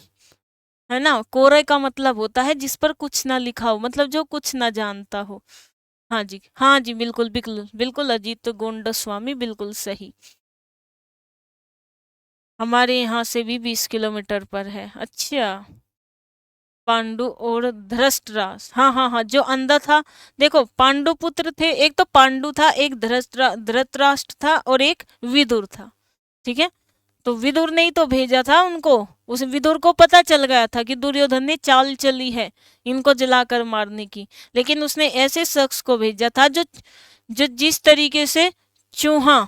है ना, कोरे का मतलब होता है जिस पर कुछ ना लिखा हो, मतलब जो कुछ ना जानता हो। हाँ जी, हाँ जी, बिल्कुल बिल्कुल बिल्कुल, अजीत गोंडस्वामी बिल्कुल सही। हमारे यहाँ से भी 20 किलोमीटर पर है, अच्छा। पांडु और धृतराष्ट्र, हाँ हाँ हाँ, जो अंधा था। देखो पांडु पुत्र थे, एक तो पांडु था, एक धृतराष्ट्र था, और एक विदुर था। ठीक है, तो विदुर ने ही तो भेजा था उनको। उस विदुर को पता चल गया था कि दुर्योधन ने चाल चली है इनको जलाकर मारने की, लेकिन उसने ऐसे शख्स को भेजा था जो जो जिस तरीके से चूहा,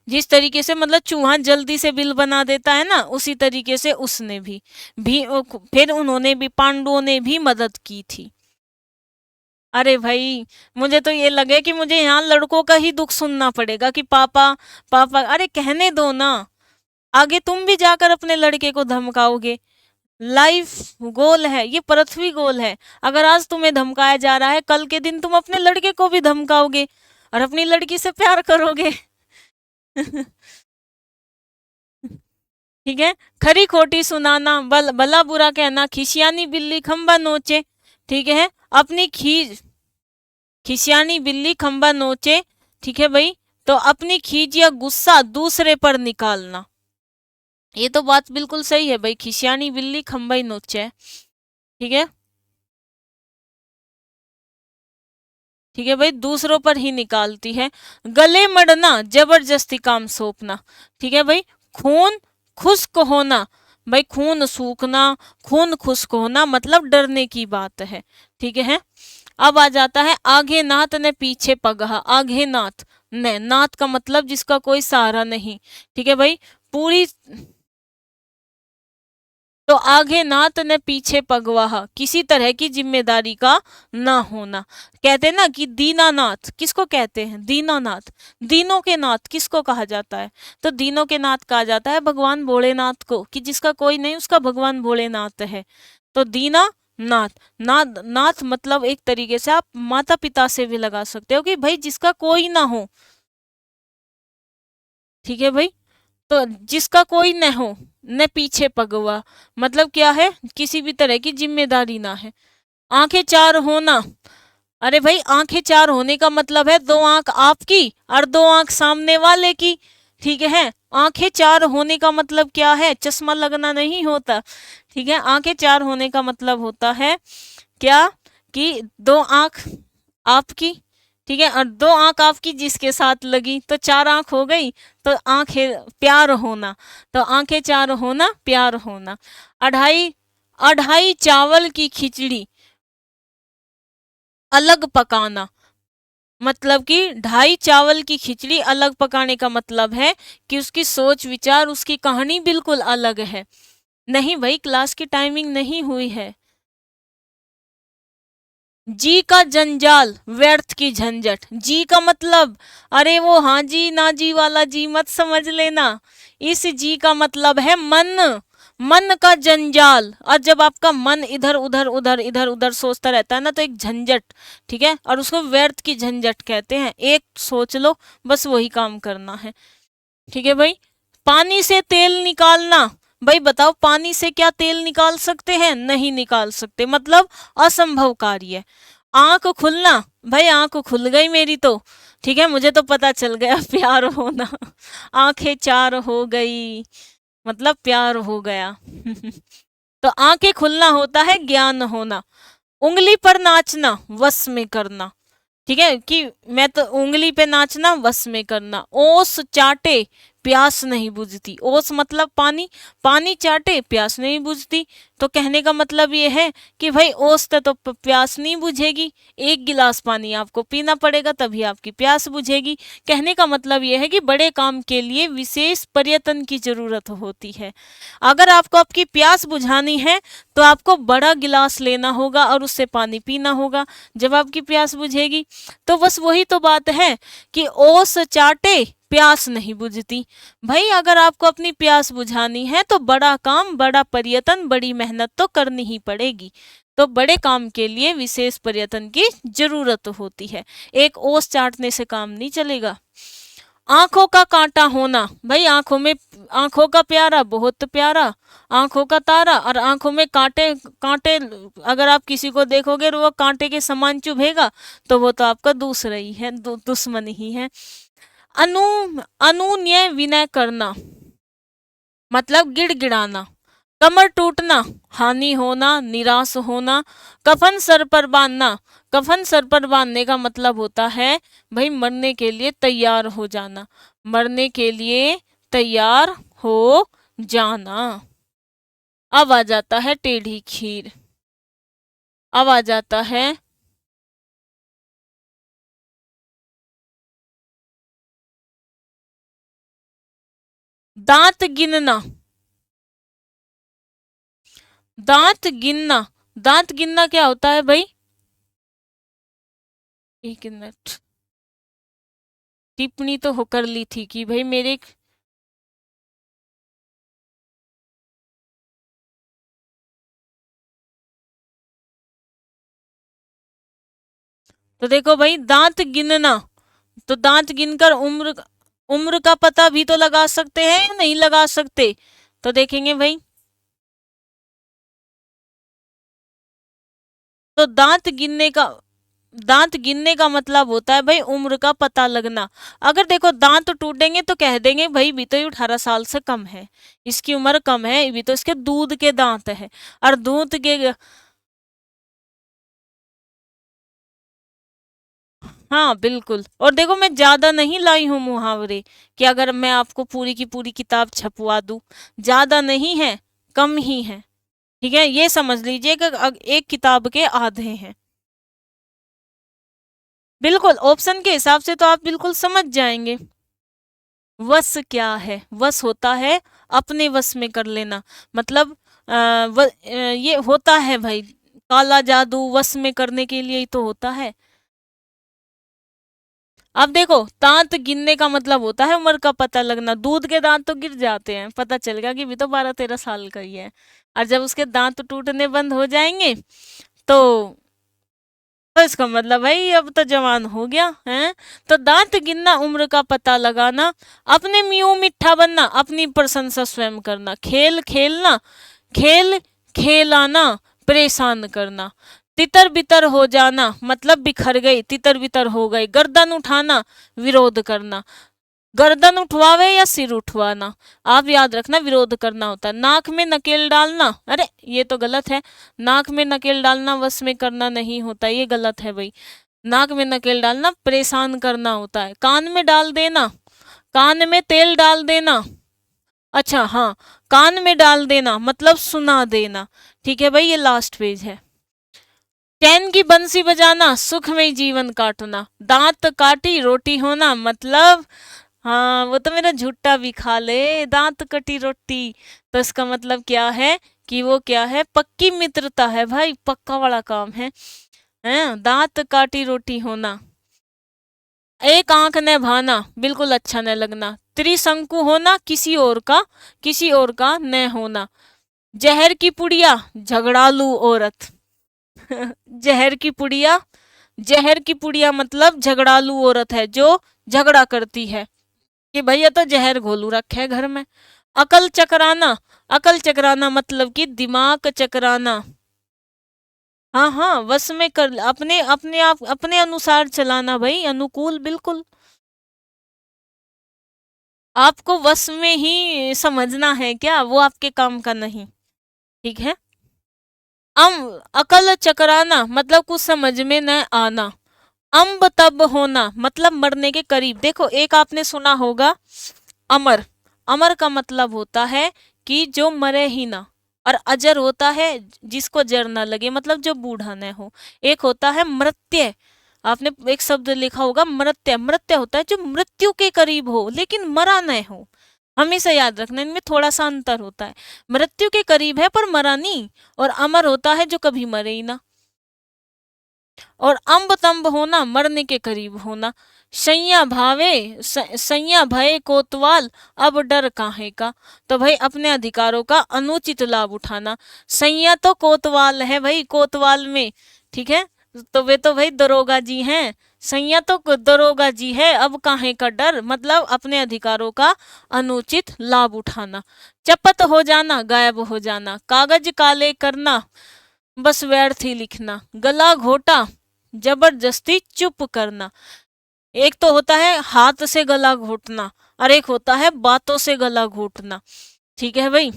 जिस तरीके से मतलब चूहा जल्दी से बिल बना देता है ना, उसी तरीके से उसने भी फिर उन्होंने भी, पांडवों ने भी मदद की थी। अरे भाई, मुझे तो ये लगे कि मुझे यहाँ लड़कों का ही दुख सुनना पड़ेगा कि पापा, पापा, अरे कहने दो ना, आगे तुम भी जाकर अपने लड़के को धमकाओगे। लाइफ गोल है ये, पृथ्वी गोल है। अगर आज तुम्हें धमकाया जा रहा है, कल के दिन तुम अपने लड़के को भी धमकाओगे और अपनी लड़की से प्यार करोगे। ठीक है। खरी खोटी सुनाना, भला बुरा कहना, खिसियानी बिल्ली खंबा नोचे। ठीक है। अपनी खिसियानी बिल्ली खंबा नोचे। ठीक है भाई। तो अपनी खीज या गुस्सा दूसरे पर निकालना, ये तो बात बिल्कुल सही है भाई, खिसियानी बिल्ली खंबा ही नोचे। ठीक है। ठीक है भाई, दूसरों पर ही निकालती है। गले मड़ना, जबरदस्ती काम सौंपना। ठीक है भाई। खून खुश्क होना, भाई खून सूखना, खून खुश्क होना मतलब डरने की बात है। ठीक है। अब आ जाता है आगे नाथ ने पीछे पगहा। आगे नाथ ने, नाथ का मतलब जिसका कोई सहारा नहीं। ठीक है भाई। पूरी, तो आगे नात ने पीछे पगवाहा, किसी तरह की जिम्मेदारी का ना होना। कहते हैं ना कि दीनानाथ किसको कहते हैं, दीनानाथ। दीनों के नाथ किसको कहा जाता है, तो दीनों के नाथ कहा जाता है भगवान भोलेनाथ को, कि जिसका कोई नहीं उसका भगवान भोलेनाथ है। तो दीना नाथ, नाथ नाथ मतलब एक तरीके से आप माता पिता से भी लगा सकते हो कि भाई जिसका कोई ना हो। ठीक है भाई। तो जिसका कोई न हो, न पीछे पगवा, मतलब क्या है, किसी भी तरह की जिम्मेदारी ना है। आंखें चार होना, अरे भाई आंखें चार होने का मतलब है दो आंख आपकी और दो आंख सामने वाले की। ठीक है। आंखें चार होने का मतलब क्या है, चश्मा लगना नहीं होता। ठीक है। आंखें चार होने का मतलब होता है क्या, कि दो आंख आपकी, ठीक है, और दो आंख आपकी जिसके साथ लगी तो चार आंख हो गई। तो आंखें प्यार होना, तो आंखें चार होना प्यार होना। अढ़ाई, अढ़ाई चावल की खिचड़ी अलग पकाना, मतलब कि ढाई चावल की खिचड़ी अलग पकाने का मतलब है कि उसकी सोच विचार उसकी कहानी बिल्कुल अलग है। नहीं भाई, क्लास की टाइमिंग नहीं हुई है। जी का जंजाल, व्यर्थ की झंझट। जी का मतलब, अरे वो हाँ जी ना जी वाला जी मत समझ लेना। इस जी का मतलब है मन, मन का जंजाल। और जब आपका मन इधर उधर उधर इधर उधर सोचता रहता है ना, तो एक झंझट। ठीक है। और उसको व्यर्थ की झंझट कहते हैं। एक सोच लो, बस वही काम करना है। ठीक है भाई। पानी से तेल निकालना, भाई बताओ पानी से क्या तेल निकाल सकते हैं, नहीं निकाल सकते, मतलब असंभव कार्य। आंख खुलना, भाई आंख खुल गई मेरी तो, ठीक है, मुझे तो पता चल गया प्यार होना। आंखें चार हो गई, मतलब प्यार हो गया। तो आंखें खुलना होता है ज्ञान होना। उंगली पर नाचना, वश में करना। ठीक है, कि मैं तो उंगली पे नाचना, वश में करना। ओस चाटे, प्यास नहीं बुझती। ओस मतलब पानी, पानी चाटे प्यास नहीं बुझती। तो कहने का मतलब ये है कि भाई ओस से तो प्यास नहीं बुझेगी, एक गिलास पानी आपको पीना पड़ेगा तभी आपकी प्यास बुझेगी। कहने का मतलब ये है कि बड़े काम के लिए विशेष प्रयत्न की जरूरत होती है। अगर आपको आपकी प्यास बुझानी है तो आपको बड़ा गिलास लेना होगा और उससे पानी पीना होगा जब आपकी प्यास बुझेगी। तो बस वही तो बात है कि ओस चाटे प्यास नहीं बुझती। भाई अगर आपको अपनी प्यास बुझानी है तो बड़ा काम, बड़ा प्रयत्न, बड़ी मेहनत तो करनी ही पड़ेगी। तो बड़े काम के लिए विशेष प्रयत्न की जरूरत होती है, एक ओस चाटने से काम नहीं चलेगा। आंखों का कांटा होना, भाई आंखों में, आंखों का प्यारा बहुत प्यारा, आंखों का तारा, और आंखों में कांटे, कांटे। अगर आप किसी को देखोगे और वो कांटे के समान चुभेगा तो वो तो आपका दूसरा ही है, दुश्मन ही है। अनु अनुन्य विनय करना, मतलब गिड़गिड़ाना। कमर टूटना, हानि होना, निराश होना। कफन सर पर बांधना, कफन सर पर बांधने का मतलब होता है भाई मरने के लिए तैयार हो जाना, मरने के लिए तैयार हो जाना। अब आ जाता है टेढ़ी खीर। अब आ जाता है दांत गिनना, दांत गिनना। दांत गिनना क्या होता है भाई, एक मिनट, टिप्पणी तो हो कर ली थी कि भाई मेरे, तो देखो भाई दांत गिनना, तो दांत गिनकर उम्र, उम्र का पता भी तो लगा सकते हैं या नहीं लगा सकते। तो देखेंगे भाई, तो दांत गिनने का मतलब होता है भाई उम्र का पता लगना। अगर देखो दांत टूटेंगे तो कह देंगे भाई भी तो ये 18 साल से कम है, इसकी उम्र कम है, भी तो इसके दूध के दांत है। और दूध के, हाँ बिल्कुल। और देखो मैं ज्यादा नहीं लाई हूँ मुहावरे कि अगर मैं आपको पूरी की पूरी किताब छपवा दूं, ज्यादा नहीं है, कम ही है। ठीक है, ये समझ लीजिए कि एक किताब के आधे हैं। बिल्कुल, ऑप्शन के हिसाब से तो आप बिल्कुल समझ जाएंगे। वश क्या है? वश होता है अपने वश में कर लेना, मतलब ये होता है भाई, काला जादू वश में करने के लिए ही तो होता है। अब देखो, दांत गिनने का मतलब होता है उम्र का पता लगना। दूध के दांत तो गिर जाते हैं, पता चलेगा कि भी तो 12-13 साल का ही है। और जब उसके दांत टूटने बंद हो जाएंगे तो इसका मतलब भाई अब तो जवान हो गया है। तो दांत गिनना, उम्र का पता लगाना, अपने मुंह मिठा बनना, अपनी प्रशंसा स्वयं करना, खेल खेलना, खेल खेलाना, परेशान करना, तितर बितर हो जाना मतलब बिखर गई, तितर बितर हो गई, गर्दन उठाना, विरोध करना। गर्दन उठवावे या सिर उठवाना, आप याद रखना विरोध करना होता है। नाक में नकेल डालना, अरे ये तो गलत है। नाक में नकेल डालना वश में करना नहीं होता, ये गलत है भाई। नाक में नकेल डालना परेशान करना होता है। कान में डाल देना, कान में तेल डाल देना, अच्छा हाँ, कान में डाल देना मतलब सुना देना। ठीक है भाई, ये लास्ट पेज है। चैन की बंसी बजाना, सुखमय जीवन काटना, दांत काटी रोटी होना मतलब, हाँ वो तो मेरा झुट्टा भी खा ले, दांत कटी रोटी। तो इसका मतलब क्या है कि वो क्या है, पक्की मित्रता है भाई, पक्का वाला काम है। दांत काटी रोटी होना। एक आंख न भाना, बिल्कुल अच्छा न लगना। त्रिशंकु होना, किसी और का न होना। जहर की पुड़िया, झगड़ालू औरत। जहर की पुड़िया, जहर की पुड़िया मतलब झगड़ालू औरत है जो झगड़ा करती है कि भैया तो जहर घोलू रखे है घर में। अकल चकराना, अकल चकराना मतलब कि दिमाग चकराना। हाँ हाँ, वश में कर, अपने अपने आप अपने अनुसार चलाना भाई, अनुकूल बिल्कुल। आपको वश में ही समझना है क्या, वो आपके काम का नहीं। ठीक है। अम अकल चकराना मतलब कुछ समझ में न आना। अम्ब तब होना मतलब मरने के करीब। देखो एक आपने सुना होगा अमर, अमर का मतलब होता है कि जो मरे ही ना। और अजर होता है जिसको जर ना लगे, मतलब जो बूढ़ा न हो। एक होता है मृत्य, आपने एक शब्द लिखा होगा मृत्य, मृत्य होता है जो मृत्यु के करीब हो लेकिन मरा न हो। हमेशा याद रखना, इनमें थोड़ा सा अंतर होता है। मृत्यु के करीब है पर मरा नहीं, और अमर होता है जो कभी मरे ही ना। और अम्ब तंब होना मरने के करीब होना। सैया भावे, सैया भय कोतवाल, अब डर काहे का। तो भाई अपने अधिकारों का अनुचित लाभ उठाना। सैया तो कोतवाल है भाई, कोतवाल में। ठीक है, तो वे तो भाई दरोगा जी हैं। सैया तो दरोगा जी है, अब काहे का डर मतलब अपने अधिकारों का अनुचित लाभ उठाना। चपत हो जाना, गायब हो जाना। कागज काले करना, बस व्यर्थ ही लिखना। गला घोटा, जबरदस्ती चुप करना। एक तो होता है हाथ से गला घोटना, और एक होता है बातों से गला घोटना। ठीक है भाई।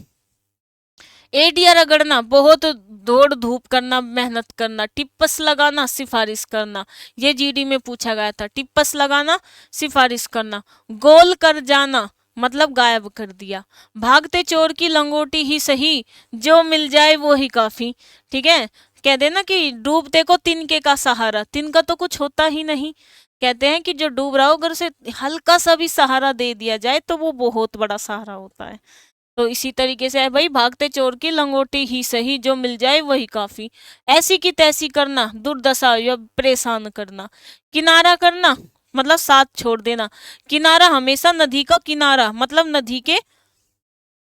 एडिया रगड़ना, बहुत दौड़ धूप करना, मेहनत करना। टिप्पस लगाना, सिफारिश करना, ये जीडी में पूछा गया था। टिप्पस लगाना, सिफारिश करना। गोल कर जाना मतलब गायब कर दिया। भागते चोर की लंगोटी ही सही, जो मिल जाए वो ही काफी। ठीक है, कह देना कि डूबते को तिनके का सहारा, तिनका तो कुछ होता ही नहीं। कहते हैं कि जो डूब रहा हो अगर उसे हल्का सा भी सहारा दे दिया जाए तो वो बहुत बड़ा सहारा होता है। तो इसी तरीके से है भाई, भागते चोर की लंगोटी ही सही, जो मिल जाए वही काफी। ऐसी की तैसी करना, दुर्दशा या परेशान करना। किनारा करना मतलब साथ छोड़ देना। किनारा हमेशा नदी का किनारा मतलब नदी के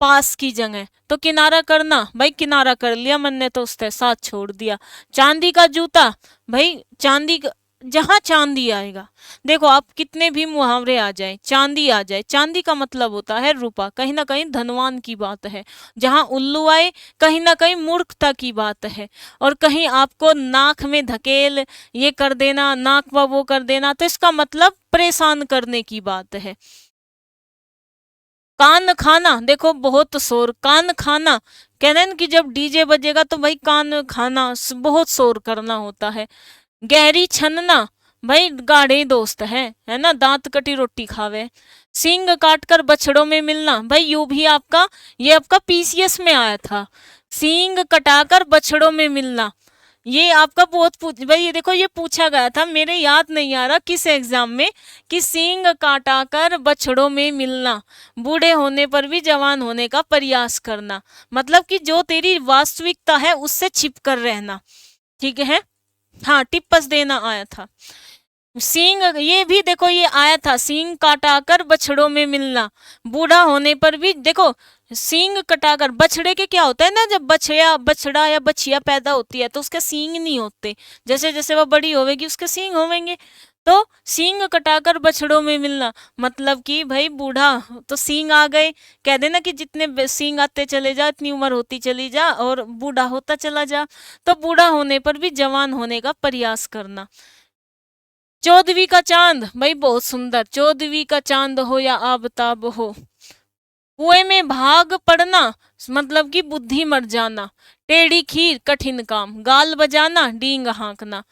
पास की जगह। तो किनारा करना भाई, किनारा कर लिया मन ने तो उससे साथ छोड़ दिया। चांदी का जूता, भाई चांदी जहां चांदी आएगा, देखो आप कितने भी मुहावरे आ जाए, चांदी आ जाए, चांदी का मतलब होता है रुपा, कहीं ना कहीं धनवान की बात है। जहां उल्लू आए, कहीं ना कहीं मूर्खता की बात है। और कहीं आपको नाक में धकेल ये कर देना, नाक व वो कर देना, तो इसका मतलब परेशान करने की बात है। कान खाना, देखो बहुत शोर, कान खाना, कह रहे हैं कि जब डीजे बजेगा तो भाई कान खाना, बहुत शोर करना होता है। गहरी छनना, भाई गाढ़े दोस्त है ना, दांत कटी रोटी खावे। सींग काटकर बछड़ों में मिलना, भाई यू भी आपका, ये आपका पीसीएस में आया था। सींग कटाकर बछड़ों में मिलना, ये आपका बहुत पूछ, भाई ये देखो ये पूछा गया था, मेरे याद नहीं आ रहा किस एग्जाम में, कि सींग काटाकर बछड़ों में मिलना, बूढ़े होने पर भी जवान होने का प्रयास करना, मतलब कि जो तेरी वास्तविकता है उससे छिप कर रहना, ठीक है। हाँ, टिप्पस देना आया था। सींग, ये भी देखो ये आया था, सींग काटाकर बछड़ों में मिलना, बूढ़ा होने पर भी, देखो सींग कटाकर, बछड़े के क्या होता है ना, जब बछया बछड़ा या बछिया पैदा होती है तो उसके सींग नहीं होते, जैसे जैसे वो बड़ी होवेगी उसके सींग होवेंगे। तो सींग कटाकर बछड़ों में मिलना, मतलब कि भाई बूढ़ा तो सींग आ गए, कह देना कि जितने सींग आते चले जा, इतनी उम्र होती चली जा और बूढ़ा होता चला जा, तो बूढ़ा होने पर भी जवान होने का प्रयास करना। चौदहवीं का चांद, भाई बहुत सुंदर, चौदहवीं का चांद हो या आबताब हो। कुएं में भाग पड़ना, मतलब कि बुद्धि मर जाना। टेढ़ी खीर कठिन काम, गाल बजाना, डींग हाँकना।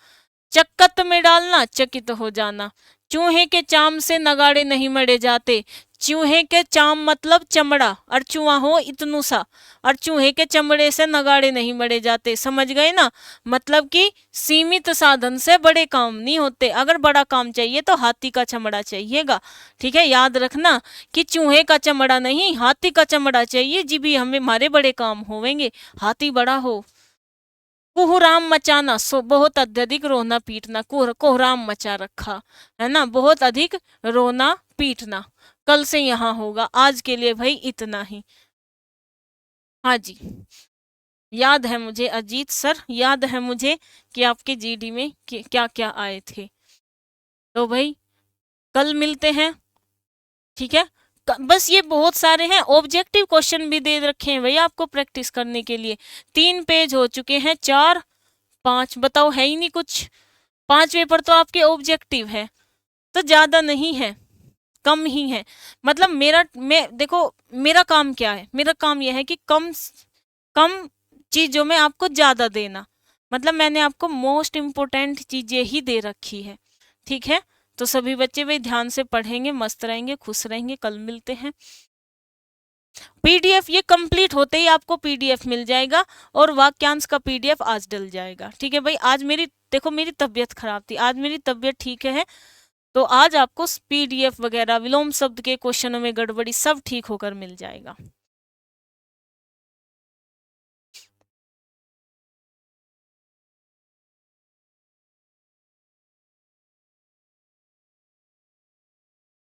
चक्कत में डालना, चकित हो जाना। चूहे के चाम से नगाड़े नहीं मरे जाते, चूहे के चाम मतलब चमड़ा, और चूहा हो इतनू सा, और चूहे के चमड़े से नगाड़े नहीं मरे जाते, समझ गए ना। मतलब कि सीमित साधन से बड़े काम नहीं होते, अगर बड़ा काम चाहिए तो हाथी का चमड़ा चाहिएगा, ठीक है, याद रखना कि चूहे का चमड़ा नहीं, हाथी का चमड़ा चाहिए जी, भी हमें हमारे बड़े काम होवेंगे, हाथी बड़ा हो। कोहराम मचाना, सो बहुत अत्यधिक रोना पीटना, कोहराम मचा रखा है ना, बहुत अधिक रोना पीटना। कल से यहाँ होगा, आज के लिए भाई इतना ही। हाँ जी, याद है मुझे अजीत सर, याद है मुझे कि आपके जीडी में क्या क्या आए थे। तो भाई कल मिलते हैं, ठीक है। बस ये बहुत सारे हैं, ऑब्जेक्टिव क्वेश्चन भी दे रखे हैं भैया आपको प्रैक्टिस करने के लिए। 3 पेज हो चुके हैं, 4 5, बताओ है ही नहीं कुछ। 5 पेपर तो आपके ऑब्जेक्टिव है, तो ज्यादा नहीं है, कम ही है। मतलब मैं देखो, मेरा काम क्या है, मेरा काम यह है कि कम कम चीजों में आपको ज्यादा देना, मतलब मैंने आपको मोस्ट इम्पोर्टेंट चीजें ही दे रखी है, ठीक है। तो सभी बच्चे भाई ध्यान से पढ़ेंगे, मस्त रहेंगे, खुश रहेंगे, कल मिलते हैं। पीडीएफ ये कंप्लीट होते ही आपको पीडीएफ मिल जाएगा, और वाक्यांश का पीडीएफ आज डल जाएगा, ठीक है भाई। आज मेरी, देखो मेरी तबीयत खराब थी, आज मेरी तबीयत ठीक है, तो आज आपको पीडीएफ वगैरह, विलोम शब्द के क्वेश्चनों में गड़बड़ी सब ठीक होकर मिल जाएगा।